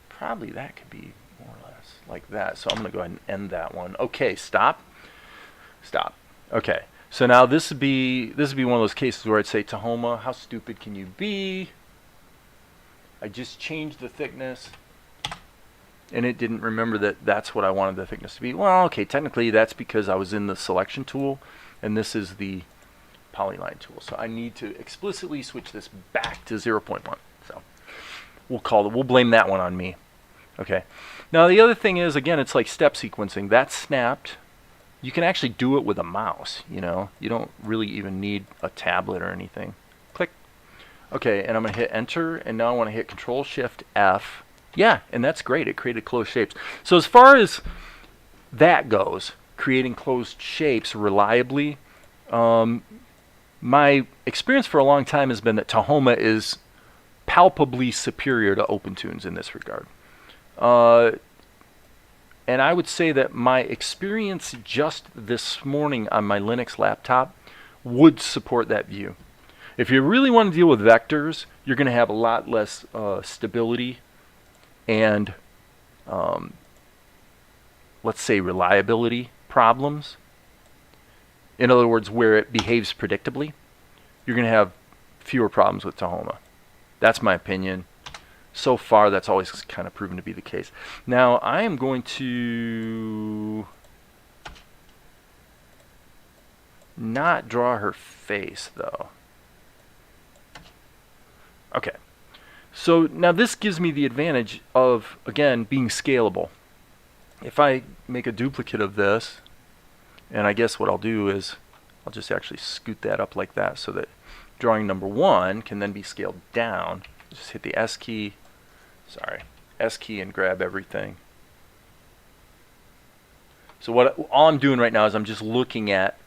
Speaker 1: Probably that could be more or less like that. So I'm going to go ahead and end that one. Okay, stop. Stop. Okay. So now this would be one of those cases where I'd say, Tahoma, how stupid can you be? I just changed the thickness, and it didn't remember that that's what I wanted the thickness to be. Well, okay, technically that's because I was in the selection tool, and this is the polyline tool. So I need to explicitly switch this back to 0.1. So we'll blame that one on me. Okay. Now the other thing is, again, it's like step sequencing. That's snapped. You can actually do it with a mouse, you know. You don't really even need a tablet or anything. Click. Okay, and I'm going to hit enter, and now I want to hit Control Shift F. Yeah, and that's great. It created closed shapes. So as far as that goes, creating closed shapes reliably, my experience for a long time has been that Tahoma is palpably superior to OpenTunes in this regard. And I would say that my experience just this morning on my Linux laptop would support that view. If you really want to deal with vectors, you're going to have a lot less stability and, let's say, reliability problems. In other words, where it behaves predictably, you're going to have fewer problems with Tahoma. That's my opinion. So far, that's always kind of proven to be the case. Now, I am going to not draw her face, though. Okay. So now this gives me the advantage of, again, being scalable. If I make a duplicate of this, and I guess what I'll do is I'll just actually scoot that up like that so that drawing number 1 can then be scaled down. Just hit the S key. Sorry, S key, and grab everything. So all I'm doing right now is I'm just looking at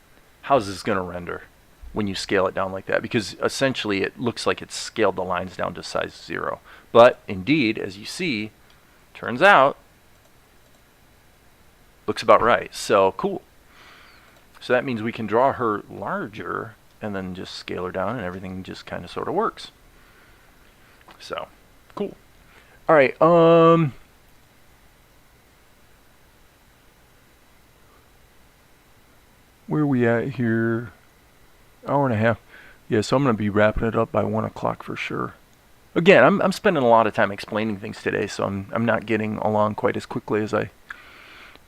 Speaker 1: how's this going to render when you scale it down like that, because essentially it looks like it's scaled the lines down to size 0. But indeed, as you see, turns out, looks about right. So cool. So that means we can draw her larger and then just scale her down, and everything just kind of sort of works. So cool. All right, where are we at here? Hour and a half. Yeah, so I'm going to be wrapping it up by 1 o'clock for sure. Again, I'm spending a lot of time explaining things today, so I'm not getting along quite as quickly as I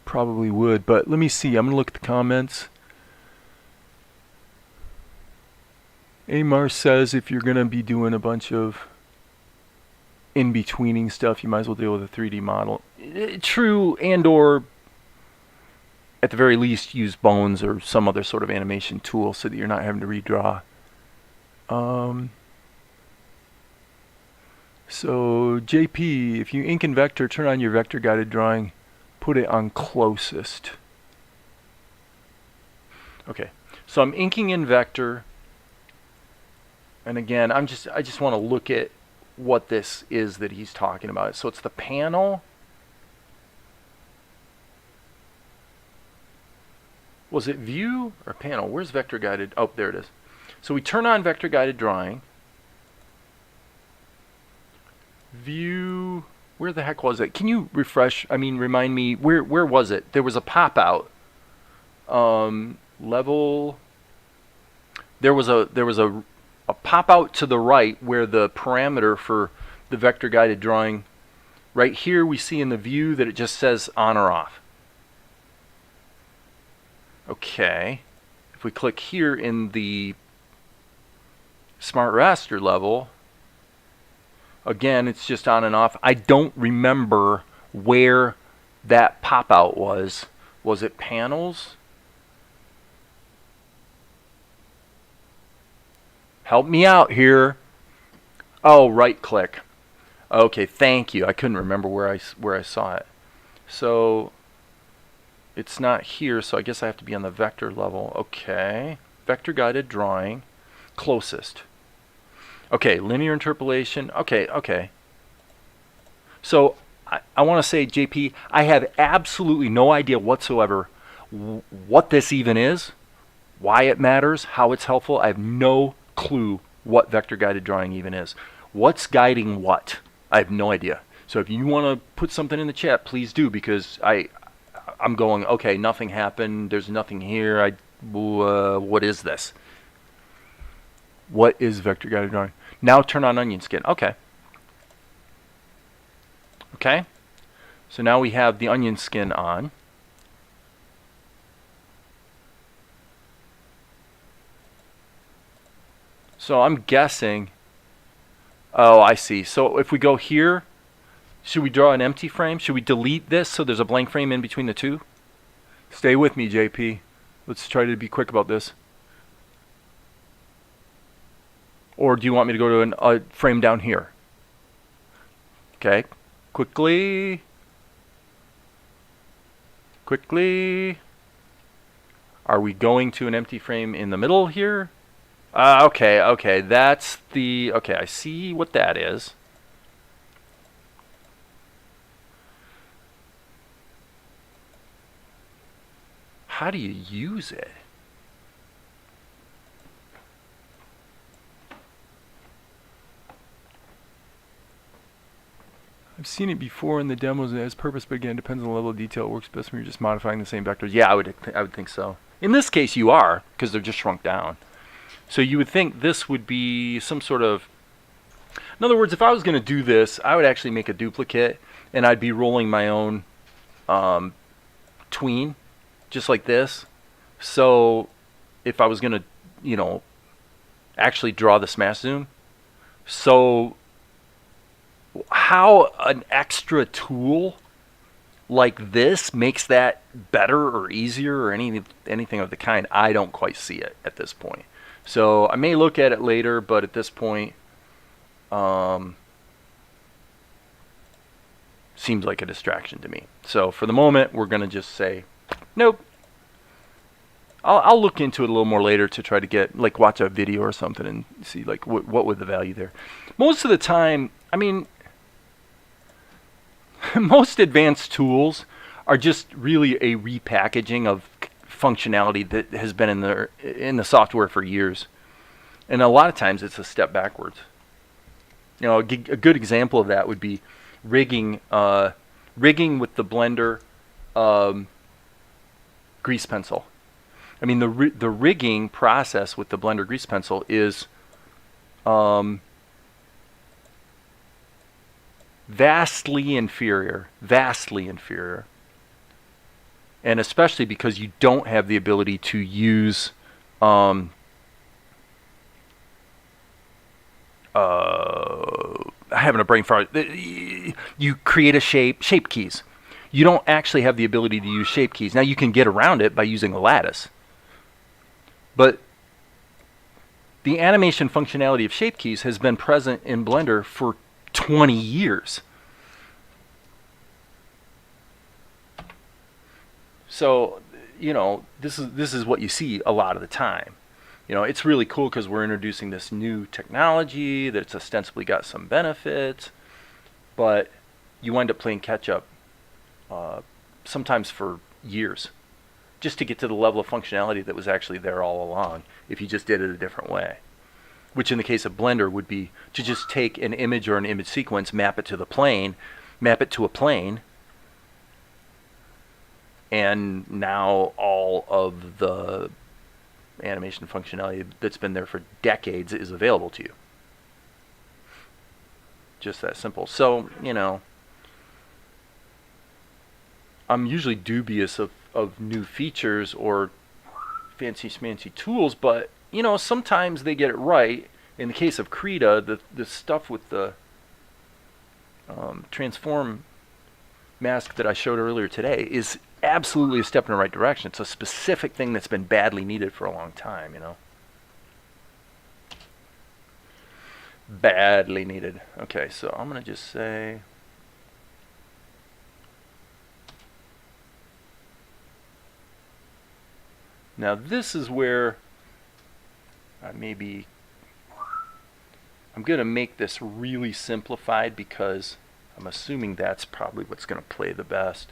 Speaker 1: probably would. But let me see. I'm going to look at the comments. Amar says if you're going to be doing a bunch of in-betweening stuff, you might as well deal with a 3D model. True, and or at the very least use Bones or some other sort of animation tool so that you're not having to redraw. So JP, if you ink in vector, turn on your vector guided drawing, put it on closest. Okay, so I'm inking in vector, and again, I just want to look at what this is that he's talking about. So it's the panel. Was it view or panel? Where's vector guided? Oh, there it is. So we turn on vector guided drawing. View, where the heck was it? Can you refresh, remind me, where was it? There was a pop out. Level, there was a pop out to the right where the parameter for the vector guided drawing, right here we see in the view that it just says on or off. Okay, if we click here in the smart raster level, again it's just on and off. I don't remember where that pop out was. Was it panels? Help me out here. Oh, right click. Okay, thank you. I couldn't remember where I saw it. So it's not here, so I guess I have to be on the vector level. Okay. Vector guided drawing. Closest. Okay, linear interpolation. Okay. So I want to say, JP, I have absolutely no idea whatsoever what this even is, why it matters, how it's helpful. I have no clue what vector guided drawing even is. What's guiding what? I have no idea. So if you want to put something in the chat, please do, because I'm going, okay, nothing happened, there's nothing here. What is this? What is vector guided drawing? Now turn on onion skin. Okay. So now we have the onion skin on. So I'm guessing, oh, I see. So if we go here, should we draw an empty frame? Should we delete this so there's a blank frame in between the two? Stay with me, JP. Let's try to be quick about this. Or do you want me to go to a frame down here? Okay, quickly. Are we going to an empty frame in the middle here? Okay, that's the, okay, I see what that is. How do you use it? I've seen it before in the demos. It has purpose, but again, it depends on the level of detail. It works best when you're just modifying the same vectors. Yeah, I would think so. In this case, you are, because they're just shrunk down. So you would think this would be some sort of, in other words, if I was going to do this, I would actually make a duplicate, and I'd be rolling my own tween, just like this. So if I was going to, actually draw the smash zoom, so how an extra tool like this makes that better or easier or anything of the kind, I don't quite see it at this point. So I may look at it later, but at this point, seems like a distraction to me. So for the moment, we're going to just say, nope. I'll look into it a little more later to try to get, like, watch a video or something and see, like, what would the value there. Most of the time, most advanced tools are just really a repackaging of functionality that has been in the software for years, and a lot of times it's a step backwards. A good example of that would be rigging with the Blender grease pencil. The rigging process with the Blender grease pencil is vastly inferior, and especially because you don't have the ability to use having a brain fart. You create a shape keys. You don't actually have the ability to use shape keys. Now you can get around it by using a lattice, but the animation functionality of shape keys has been present in Blender for 20 years. So, this is what you see a lot of the time. It's really cool because we're introducing this new technology that's ostensibly got some benefits, but you wind up playing catch up sometimes for years just to get to the level of functionality that was actually there all along if you just did it a different way. which in the case of Blender would be to just take an image or an image sequence, map it to the plane, map it to a plane, and now all of the animation functionality that's been there for decades is available to you. Just that simple. So, you know, I'm usually dubious of new features or fancy schmancy tools, but, you know, sometimes they get it right. In the case of Krita, the stuff with the transform mask that I showed earlier today is absolutely a step in the right direction. It's a specific thing that's been badly needed for a long time, you know. Badly needed. Okay, so I'm going to just say... Now this is where I'm going to make this really simplified because I'm assuming that's probably what's going to play the best.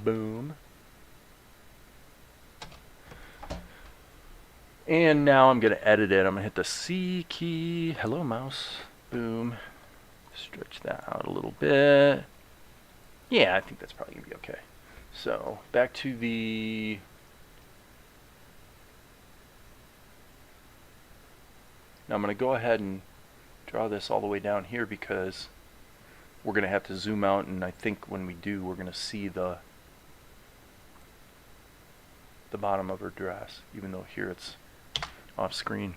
Speaker 1: Boom. And now I'm going to edit it. I'm going to hit the C key. Hello, mouse. Boom. Stretch that out a little bit. Yeah, I think that's probably going to be okay. So, back to the... Now I'm going to go ahead and draw this all the way down here because we're going to have to zoom out, and I think when we do, we're going to see the bottom of her dress, even though here it's off screen.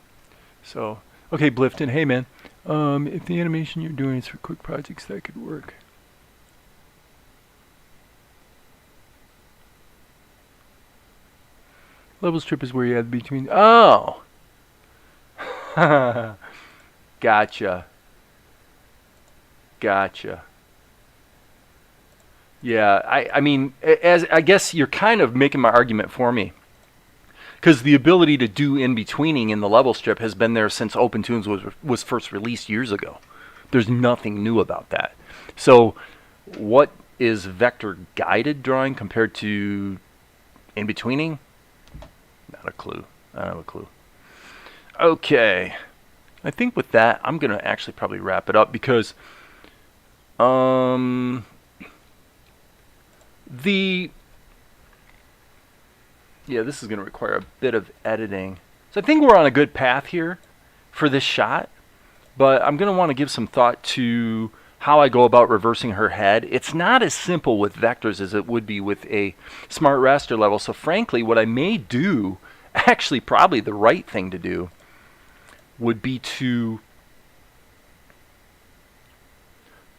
Speaker 1: So, okay, Blifton, hey man, if the animation you're doing is for quick projects, that could work. Level strip is where you add between. Oh! Gotcha. Gotcha. Yeah, I mean, as I guess you're kind of making my argument for me. Because the ability to do in-betweening in the level strip has been there since OpenToons was first released years ago. There's nothing new about that. So what is vector-guided drawing compared to in-betweening? Not a clue. I don't have a clue. Okay. I think with that, I'm going to actually probably wrap it up because this is going to require a bit of editing. So I think we're on a good path here for this shot, but I'm going to want to give some thought to how I go about reversing her head. It's not as simple with vectors as it would be with a smart raster level. So frankly, what I may do, actually probably the right thing to do, would be to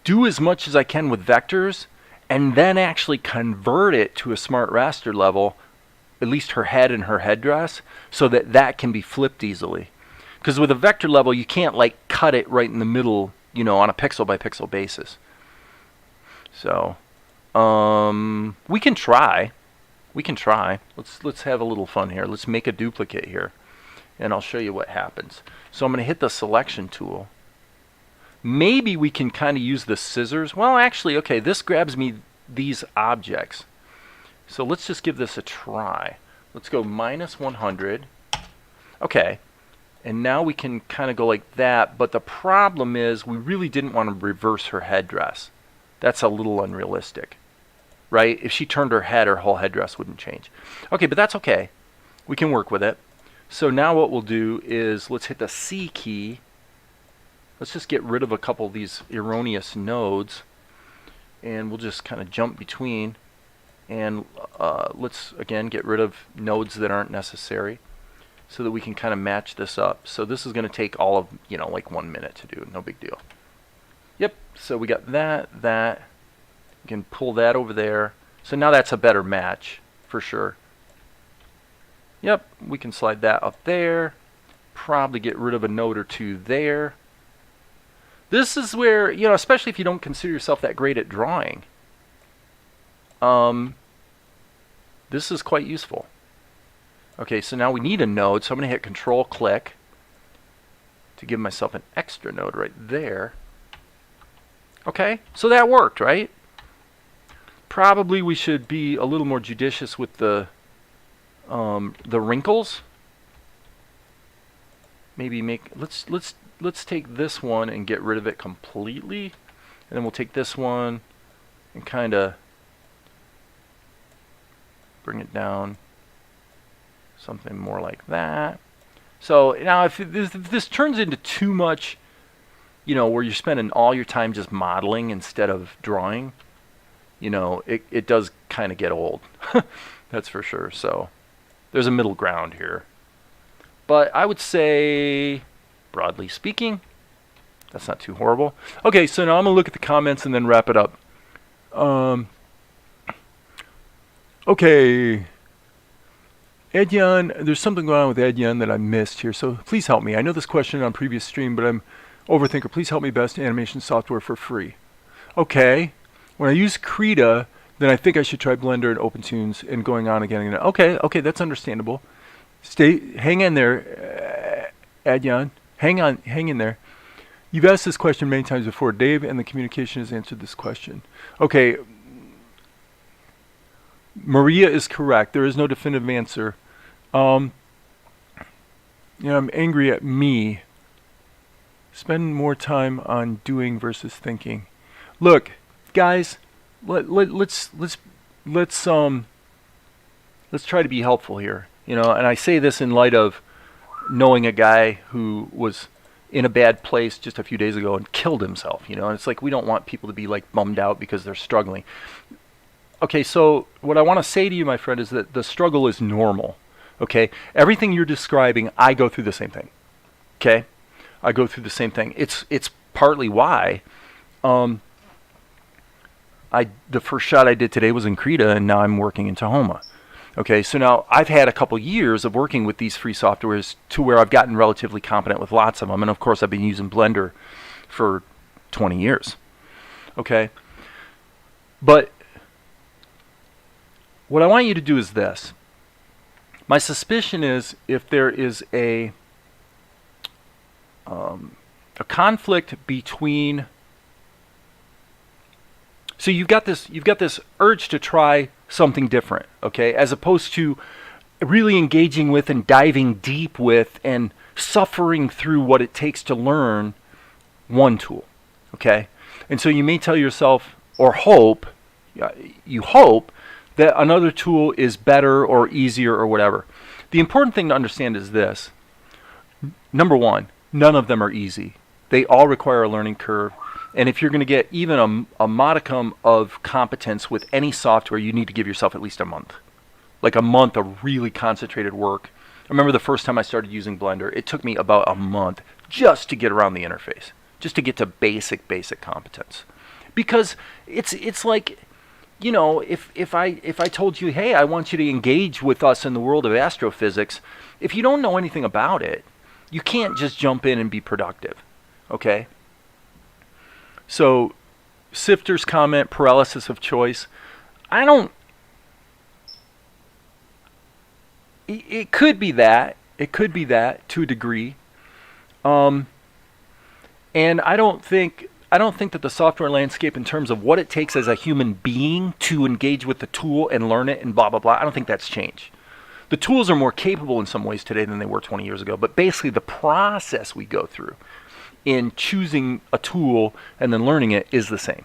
Speaker 1: do as much as I can with vectors and then actually convert it to a smart raster level, at least her head and her headdress, so that that can be flipped easily. Because with a vector level, you can't like cut it right in the middle, you know, on a pixel by pixel basis. So we can try. We can try. Let's have a little fun here. Let's make a duplicate here, and I'll show you what happens. So I'm going to hit the selection tool. Maybe we can kind of use the scissors. Well, actually, okay, this grabs me these objects. So let's just give this a try. Let's go -100. Okay. And now we can kind of go like that, but the problem is we really didn't want to reverse her headdress. That's a little unrealistic, right? If she turned her head, her whole headdress wouldn't change. Okay, but that's okay. We can work with it. So now what we'll do is let's hit the C key. Let's just get rid of a couple of these erroneous nodes, and we'll just kind of jump between. And let's, again, get rid of nodes that aren't necessary so that we can kind of match this up. So this is going to take all of, you know, like 1 minute to do. No big deal. Yep, so we got that. We can pull that over there. So now that's a better match for sure. Yep, we can slide that up there. Probably get rid of a node or two there. This is where, you know, especially if you don't consider yourself that great at drawing, this is quite useful. Okay, so now we need a node, so I'm going to hit Control-click to give myself an extra node right there. Okay, so that worked, right? Probably we should be a little more judicious with the the wrinkles. Maybe let's take this one and get rid of it completely, and then we'll take this one and kind of bring it down, something more like that. So now if this turns into too much, where you're spending all your time just modeling instead of drawing, it does kind of get old. That's for sure. So there's a middle ground here. But I would say, broadly speaking, that's not too horrible. Okay, so now I'm going to look at the comments and then wrap it up. Okay. Edyan, there's something going on with Edyan that I missed here, so please help me. I know this question on previous stream, but I'm overthinker. Please help me. Best animation software for free. Okay. When I use Krita, then I think I should try Blender and OpenTunes and going on again and again. Okay, that's understandable. Hang in there, Adyan. Hang in there. You've asked this question many times before. Dave and the communication has answered this question. Okay. Maria is correct. There is no definitive answer. I'm angry at me. Spend more time on doing versus thinking. Look, guys, let's try to be helpful here. And I say this in light of knowing a guy who was in a bad place just a few days ago and killed himself. And it's like we don't want people to be like bummed out because they're struggling. Okay, so what I want to say to you, my friend, is that the struggle is normal. Okay, everything you're describing, I go through the same thing. Okay, I go through the same thing. It's partly why the first shot I did today was in Krita, and now I'm working in Tahoma. Okay, so now I've had a couple years of working with these free softwares to where I've gotten relatively competent with lots of them. And of course, I've been using Blender for 20 years. Okay, but what I want you to do is this. My suspicion is if there is a conflict between, so you've got this urge to try something different, okay, as opposed to really engaging with and diving deep with and suffering through what it takes to learn one tool, okay? And so you may tell yourself or you hope that another tool is better or easier or whatever. The important thing to understand is this. Number one, none of them are easy. They all require a learning curve. And if you're going to get even a modicum of competence with any software, you need to give yourself at least a month. Like a month of really concentrated work. I remember the first time I started using Blender, it took me about a month just to get around the interface. Just to get to basic competence. Because it's like, if I told you, hey, I want you to engage with us in the world of astrophysics, if you don't know anything about it, you can't just jump in and be productive. Okay? So, Sifter's comment, paralysis of choice. It could be that. It could be that to a degree. And I don't think that the software landscape in terms of what it takes as a human being to engage with the tool and learn it and blah, blah, blah, I don't think that's changed. The tools are more capable in some ways today than they were 20 years ago, but basically the process we go through in choosing a tool and then learning it is the same.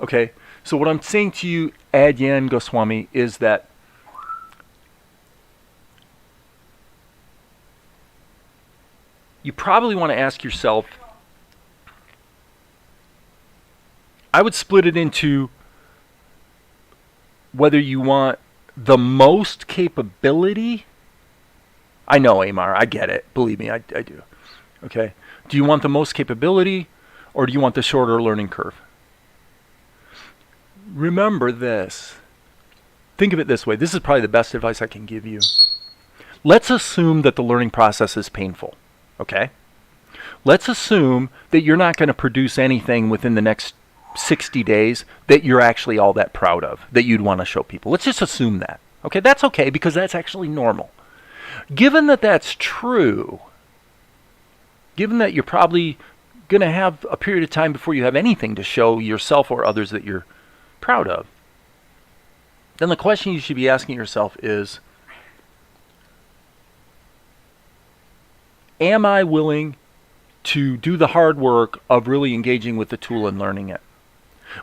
Speaker 1: Okay? So what I'm saying to you, Adyan Goswami, is that you probably want to ask yourself, I would split it into whether you want the most capability. I know, Amar, I get it. Believe me, I do. Okay? Do you want the most capability or do you want the shorter learning curve? Remember this. Think of it this way. This is probably the best advice I can give you. Let's assume that the learning process is painful. Okay? Let's assume that you're not going to produce anything within the next 60 days that you're actually all that proud of, that you'd want to show people. Let's just assume that. Okay, that's okay because that's actually normal. Given that that's true, given that you're probably going to have a period of time before you have anything to show yourself or others that you're proud of, then the question you should be asking yourself is, am I willing to do the hard work of really engaging with the tool and learning it?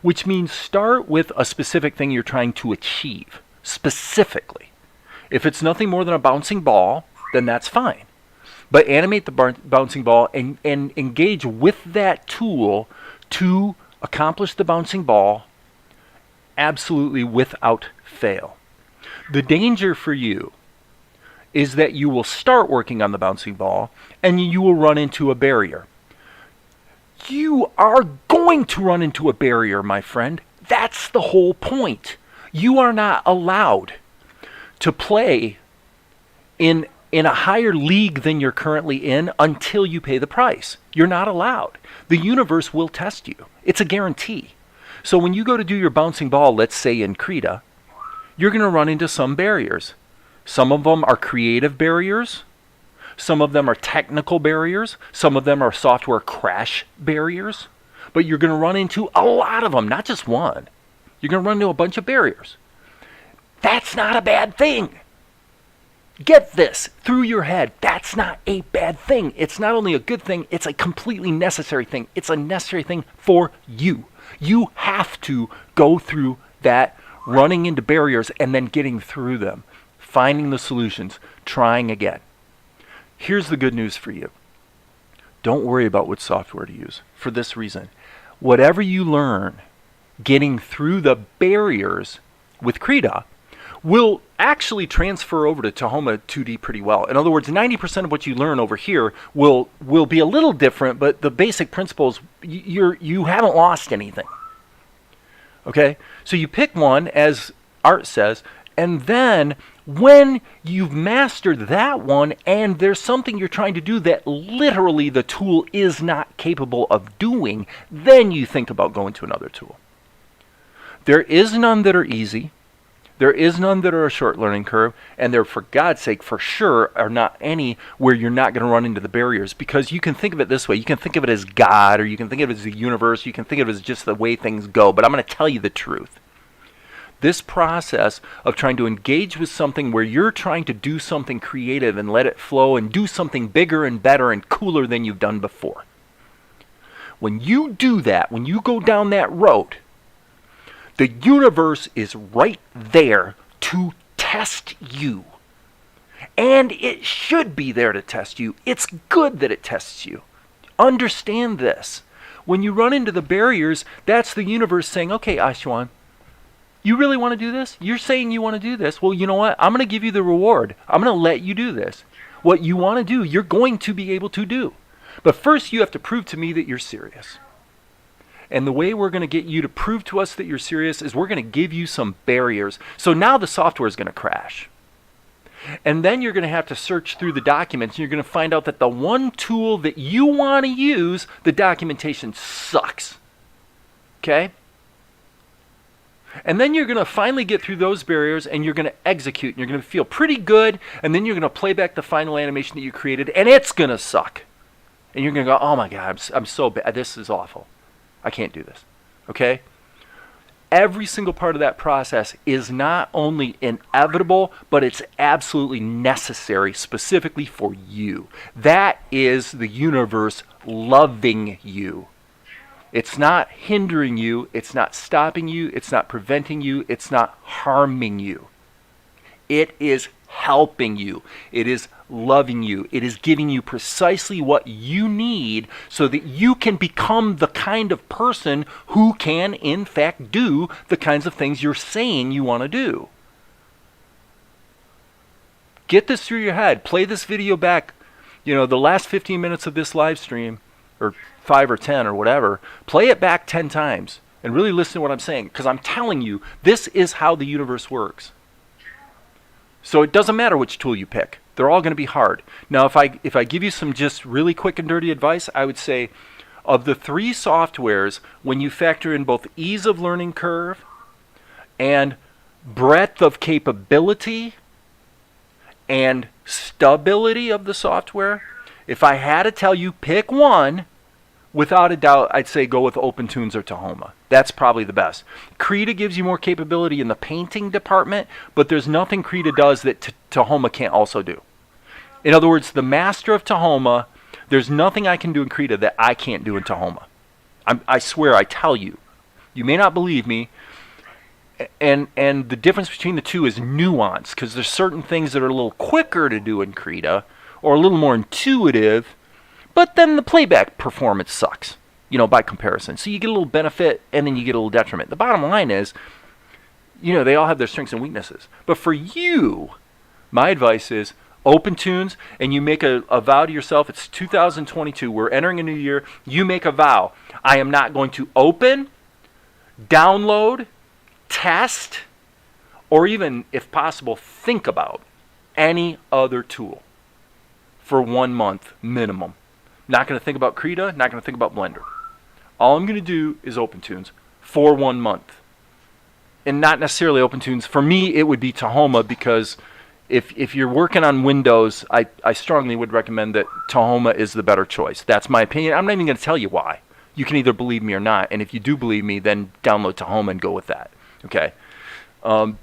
Speaker 1: Which means start with a specific thing you're trying to achieve, specifically. If it's nothing more than a bouncing ball, then that's fine. But animate the bouncing ball and engage with that tool to accomplish the bouncing ball absolutely without fail. The danger for you is that you will start working on the bouncing ball and you will run into a barrier. You are going to run into a barrier, my friend. That's the whole point. You are not allowed to play in a higher league than you're currently in until you pay the price. You're not allowed. The universe will test you. It's a guarantee. So when you go to do your bouncing ball, let's say in Krita, you're going to run into some barriers. Some of them are creative barriers. Some of them are technical barriers. Some of them are software crash barriers. But you're going to run into a lot of them, not just one. You're going to run into a bunch of barriers. That's not a bad thing. Get this through your head. That's not a bad thing. It's not only a good thing, it's a completely necessary thing. It's a necessary thing for you. You have to go through that running into barriers and then getting through them, finding the solutions, trying again. Here's the good news for you. Don't worry about what software to use for this reason. Whatever you learn getting through the barriers with Krita will actually transfer over to Tahoma2D pretty well. In other words, 90% of what you learn over here will be a little different, but the basic principles, you haven't lost anything. Okay? So you pick one, as Art says, and then when you've mastered that one and there's something you're trying to do that literally the tool is not capable of doing, then you think about going to another tool. There is none that are easy. There is none that are a short learning curve, and there, for God's sake, for sure, are not any where you're not going to run into the barriers, because you can think of it this way. You can think of it as God, or you can think of it as the universe, you can think of it as just the way things go, but I'm going to tell you the truth. This process of trying to engage with something where you're trying to do something creative and let it flow and do something bigger and better and cooler than you've done before. When you do that, when you go down that road, the universe is right there to test you. And it should be there to test you. It's good that it tests you. Understand this. When you run into the barriers, that's the universe saying, okay, Ashwan, you really want to do this? You're saying you want to do this. Well, you know what? I'm going to give you the reward. I'm going to let you do this. What you want to do, you're going to be able to do. But first, you have to prove to me that you're serious. And the way we're going to get you to prove to us that you're serious is we're going to give you some barriers. So now the software is going to crash. And then you're going to have to search through the documents, and you're going to find out that the one tool that you want to use, the documentation sucks. Okay? And then you're going to finally get through those barriers, and you're going to execute, and you're going to feel pretty good, and then you're going to play back the final animation that you created, and it's going to suck. And you're going to go, oh my God, I'm so bad. This is awful. I can't do this. Okay? Every single part of that process is not only inevitable, but it's absolutely necessary specifically for you. That is the universe loving you. It's not hindering you. It's not stopping you. It's not preventing you. It's not harming you. It is helping you. It is loving you. It is giving you precisely what you need so that you can become the kind of person who can, in fact, do the kinds of things you're saying you want to do. Get this through your head. Play this video back. You know, the last 15 minutes of this live stream, or 5 or 10 or whatever, play it back 10 times and really listen to what I'm saying, because I'm telling you, this is how the universe works. So it doesn't matter which tool you pick. They're all going to be hard. Now, if I give you some just really quick and dirty advice, I would say of the 3 softwares, when you factor in both ease of learning curve and breadth of capability and stability of the software, if I had to tell you pick one, without a doubt, I'd say go with OpenTunes or Tahoma. That's probably the best. Krita gives you more capability in the painting department, but there's nothing Krita does that Tahoma can't also do. In other words, the master of Tahoma, there's nothing I can do in Krita that I can't do in Tahoma. I swear, I tell you. You may not believe me, and the difference between the two is nuance, because there's certain things that are a little quicker to do in Krita, or a little more intuitive, but then the playback performance sucks, by comparison. So you get a little benefit, and then you get a little detriment. The bottom line is, they all have their strengths and weaknesses. But for you, my advice is open tunes, and you make a vow to yourself. It's 2022. We're entering a new year. You make a vow. I am not going to open, download, test, or even, if possible, think about any other tool for 1 month minimum. Not going to think about Krita, not going to think about Blender. All I'm going to do is open tunes for 1 month. And not necessarily open tunes. For me, it would be Tahoma, because if you're working on Windows, I strongly would recommend that Tahoma is the better choice. That's my opinion. I'm not even going to tell you why. You can either believe me or not. And if you do believe me, then download Tahoma and go with that. Okay? And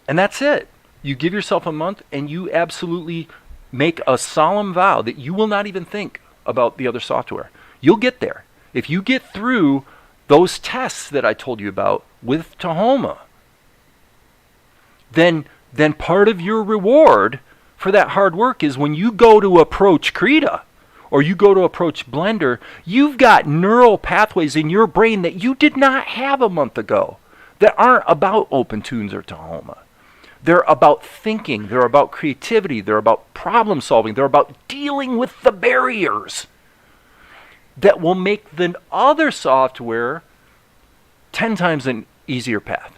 Speaker 1: that's it. You give yourself a month, and you absolutely make a solemn vow that you will not even think about the other software. You'll get there. If you get through those tests that I told you about with Tahoma, then part of your reward for that hard work is when you go to approach Krita or you go to approach Blender, you've got neural pathways in your brain that you did not have a month ago that aren't about open tunes or Tahoma. They're about thinking, they're about creativity, they're about problem solving, they're about dealing with the barriers that will make the other software 10 times an easier path.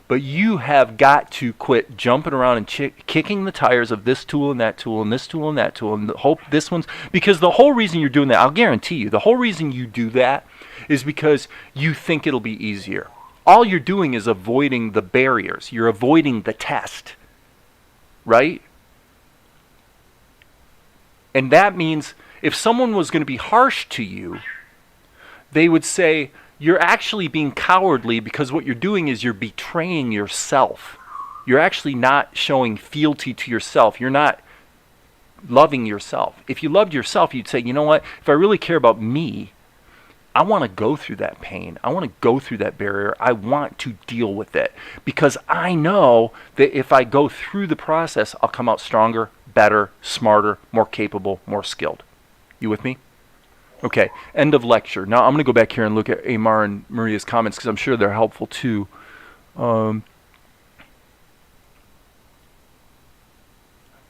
Speaker 1: But you have got to quit jumping around and kicking the tires of this tool and that tool and this tool and that tool and hope this one's... Because the whole reason you're doing that, I'll guarantee you, the whole reason you do that is because you think it'll be easier. All you're doing is avoiding the barriers. You're avoiding the test. Right? And that means if someone was going to be harsh to you, they would say, you're actually being cowardly because what you're doing is you're betraying yourself. You're actually not showing fealty to yourself. You're not loving yourself. If you loved yourself, you'd say, you know what? If I really care about me, I want to go through that pain. I want to go through that barrier. I want to deal with it because I know that if I go through the process, I'll come out stronger, better, smarter, more capable, more skilled. You with me? Okay, end of lecture. Now I'm going to go back here and look at Amar and Maria's comments because I'm sure they're helpful too.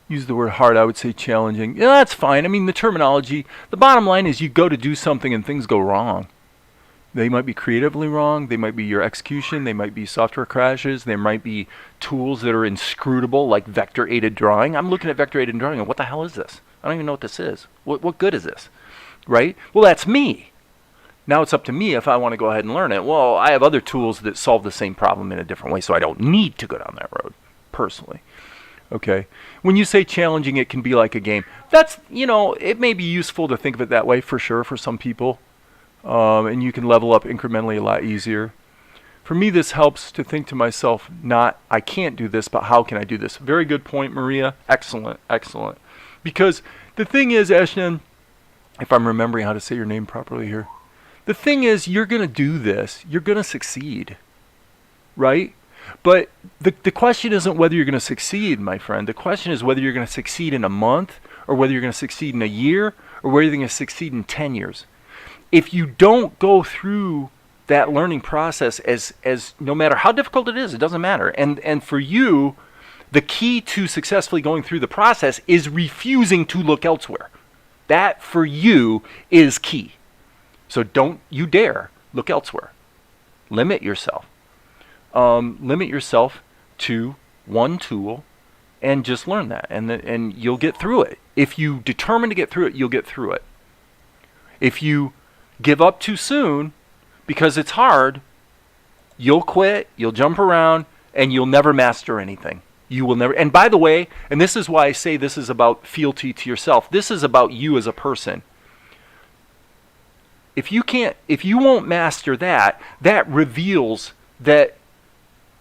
Speaker 1: Use the word hard, I would say challenging. Yeah, that's fine. I mean, the terminology, the bottom line is you go to do something and things go wrong. They might be creatively wrong. They might be your execution. They might be software crashes. There might be tools that are inscrutable, like vector-aided drawing. I'm looking at vector-aided drawing and what the hell is this? I don't even know what this is. What good is this? Right? Well, that's me. Now it's up to me if I want to go ahead and learn it. Well, I have other tools that solve the same problem in a different way, so I don't need to go down that road, personally. Okay? When you say challenging, it can be like a game. That's, it may be useful to think of it that way for sure for some people. And you can level up incrementally a lot easier. For me, this helps to think to myself, not, I can't do this, but how can I do this? Very good point, Maria. Excellent, excellent. Because the thing is, Ashton, if I'm remembering how to say your name properly here, the thing is, you're going to do this. You're going to succeed. Right? But the question isn't whether you're going to succeed, my friend. The question is whether you're going to succeed in a month, or whether you're going to succeed in a year, or whether you're going to succeed in 10 years. If you don't go through that learning process as no matter how difficult it is, it doesn't matter. And for you, the key to successfully going through the process is refusing to look elsewhere. That, for you, is key. So don't you dare look elsewhere. Limit yourself. Limit yourself to one tool and just learn that. And you'll get through it. If you determine to get through it, you'll get through it. If you give up too soon because it's hard, you'll quit, you'll jump around, and you'll never master anything. You will never. And by the way, and this is why I say this is about fealty to yourself. This is about you as a person. If you won't master that, that reveals that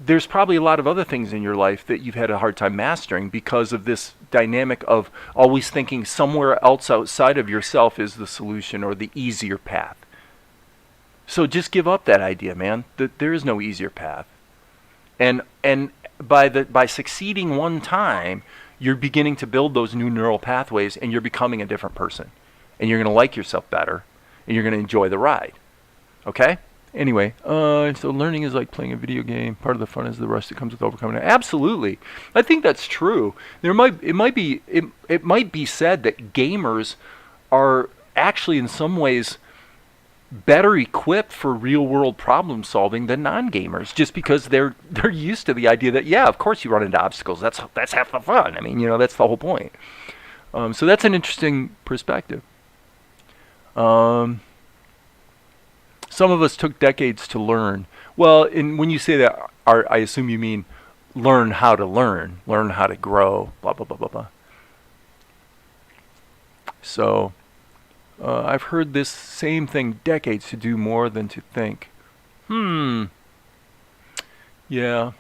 Speaker 1: there's probably a lot of other things in your life that you've had a hard time mastering because of this dynamic of always thinking somewhere else outside of yourself is the solution or the easier path. So just give up that idea, man. There is no easier path. And by succeeding one time, you're beginning to build those new neural pathways, and you're becoming a different person. And you're going to like yourself better, and you're going to enjoy the ride. Okay? Anyway, so learning is like playing a video game. Part of the fun is the rush that comes with overcoming it. Absolutely, I think that's true. It might be said that gamers are actually in some ways better equipped for real world problem solving than non-gamers, just because they're used to the idea that, yeah, of course you run into obstacles. That's half the fun. I mean, that's the whole point. So that's an interesting perspective. Some of us took decades to learn. Well, when you say that, I assume you mean learn how to grow, blah, blah, blah, blah, blah. So I've heard this same thing decades: to do more than to think. Yeah.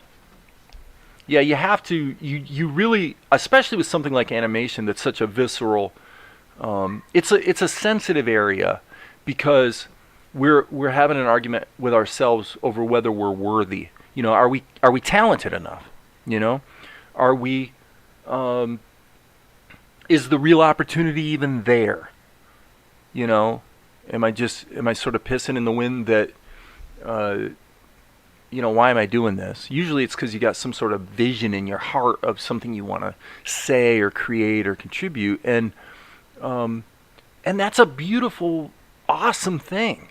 Speaker 1: Yeah, you have to, you really, especially with something like animation that's such a visceral, it's a sensitive area, because we're having an argument with ourselves over whether we're worthy. Are we talented enough? Are we, is the real opportunity even there? Am I sort of pissing in the wind that, why am I doing this? Usually it's because you got some sort of vision in your heart of something you want to say or create or contribute, and that's a beautiful, awesome thing.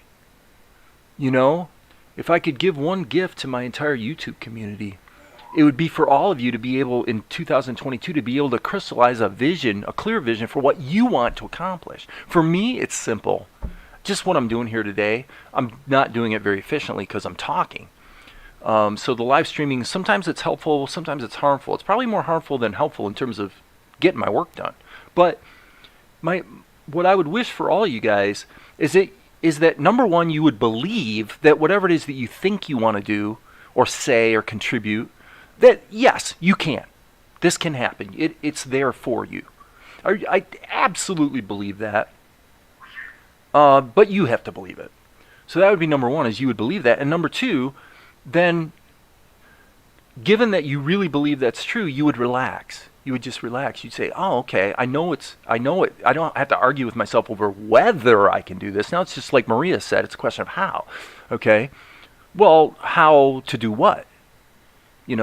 Speaker 1: If I could give one gift to my entire YouTube community, it would be for all of you to be able, in 2022, to be able to crystallize a clear vision for what you want to accomplish. For me, it's simple. Just what I'm doing here today. I'm not doing it very efficiently because I'm talking. So the live streaming, sometimes it's helpful, sometimes it's harmful. It's probably more harmful than helpful in terms of getting my work done. But what I would wish for all you guys is that number one, you would believe that whatever it is that you think you want to do or say or contribute, that yes, you can. This can happen. It's there for you. I absolutely believe that. But you have to believe it. So that would be number one, is you would believe that. And number two, then given that you really believe that's true, you would relax. You would just relax. You'd say, oh, okay, I know it. I don't have to argue with myself over whether I can do this. Now it's just like Maria said, it's a question of how. Okay? Well, how to do what?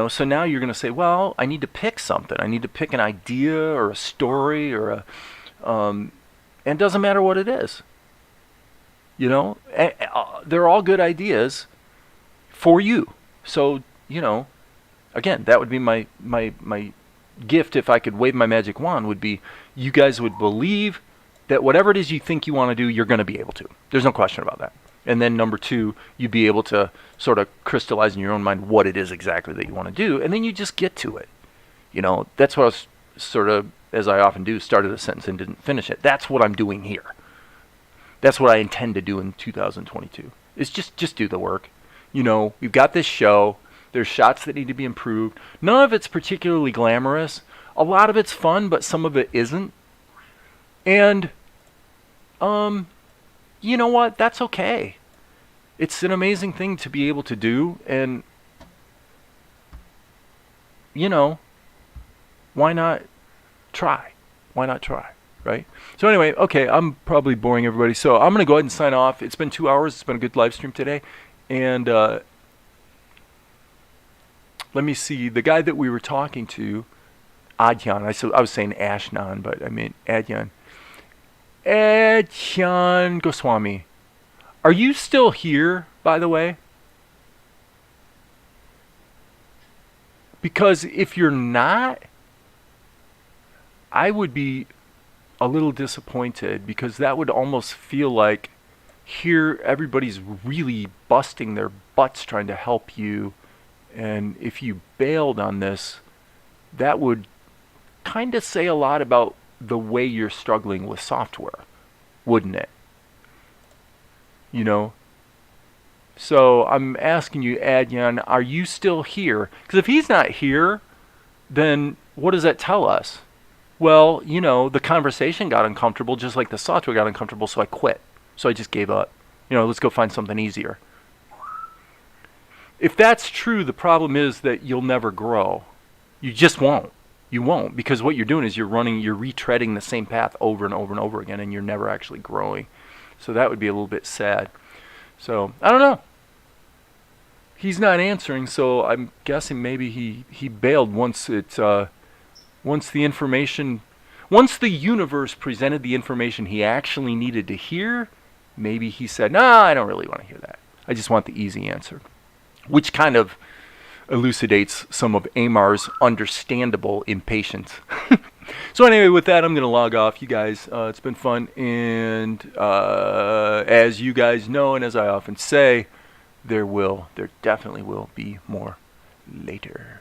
Speaker 1: So now you're going to say, well, I need to pick something. I need to pick an idea or a story or and it doesn't matter what it is. They're all good ideas for you. So, again, that would be my gift if I could wave my magic wand, would be you guys would believe that whatever it is you think you want to do, you're going to be able to. There's no question about that. And then number two, you'd be able to sort of crystallize in your own mind what it is exactly that you want to do, and then you just get to it. That's what I was sort of, as I often do, started a sentence and didn't finish it. That's what I'm doing here. That's what I intend to do in 2022. Is just do the work. We've got this show. There's shots that need to be improved. None of it's particularly glamorous. A lot of it's fun, but some of it isn't. And, you know what? That's okay. It's an amazing thing to be able to do, and, why not try? Why not try, right? So anyway, okay, I'm probably boring everybody, so I'm going to go ahead and sign off. It's been 2 hours. It's been a good live stream today, and let me see. The guy that we were talking to, Adyan, I was saying Ashnan, but I mean Adyan. Adyan Goswami. Are you still here, by the way? Because if you're not, I would be a little disappointed, because that would almost feel like here everybody's really busting their butts trying to help you. And if you bailed on this, that would kind of say a lot about the way you're struggling with software, wouldn't it? So I'm asking you, Adyan, are you still here? Because if he's not here, then what does that tell us? Well, you know, the conversation got uncomfortable just like the software got uncomfortable, so I quit. So I just gave up. You know, let's go find something easier. If that's true, the problem is that you'll never grow. You just won't. You won't, because what you're doing is you're retreading the same path over and over and over again, and you're never actually growing. So that would be a little bit sad. So, I don't know. He's not answering, so I'm guessing maybe he bailed once the universe presented the information he actually needed to hear. Maybe he said, "Nah, I don't really want to hear that. I just want the easy answer," which kind of elucidates some of Amar's understandable impatience. So anyway, with that, I'm going to log off. You guys, it's been fun, and as you guys know, and as I often say, there definitely will be more later.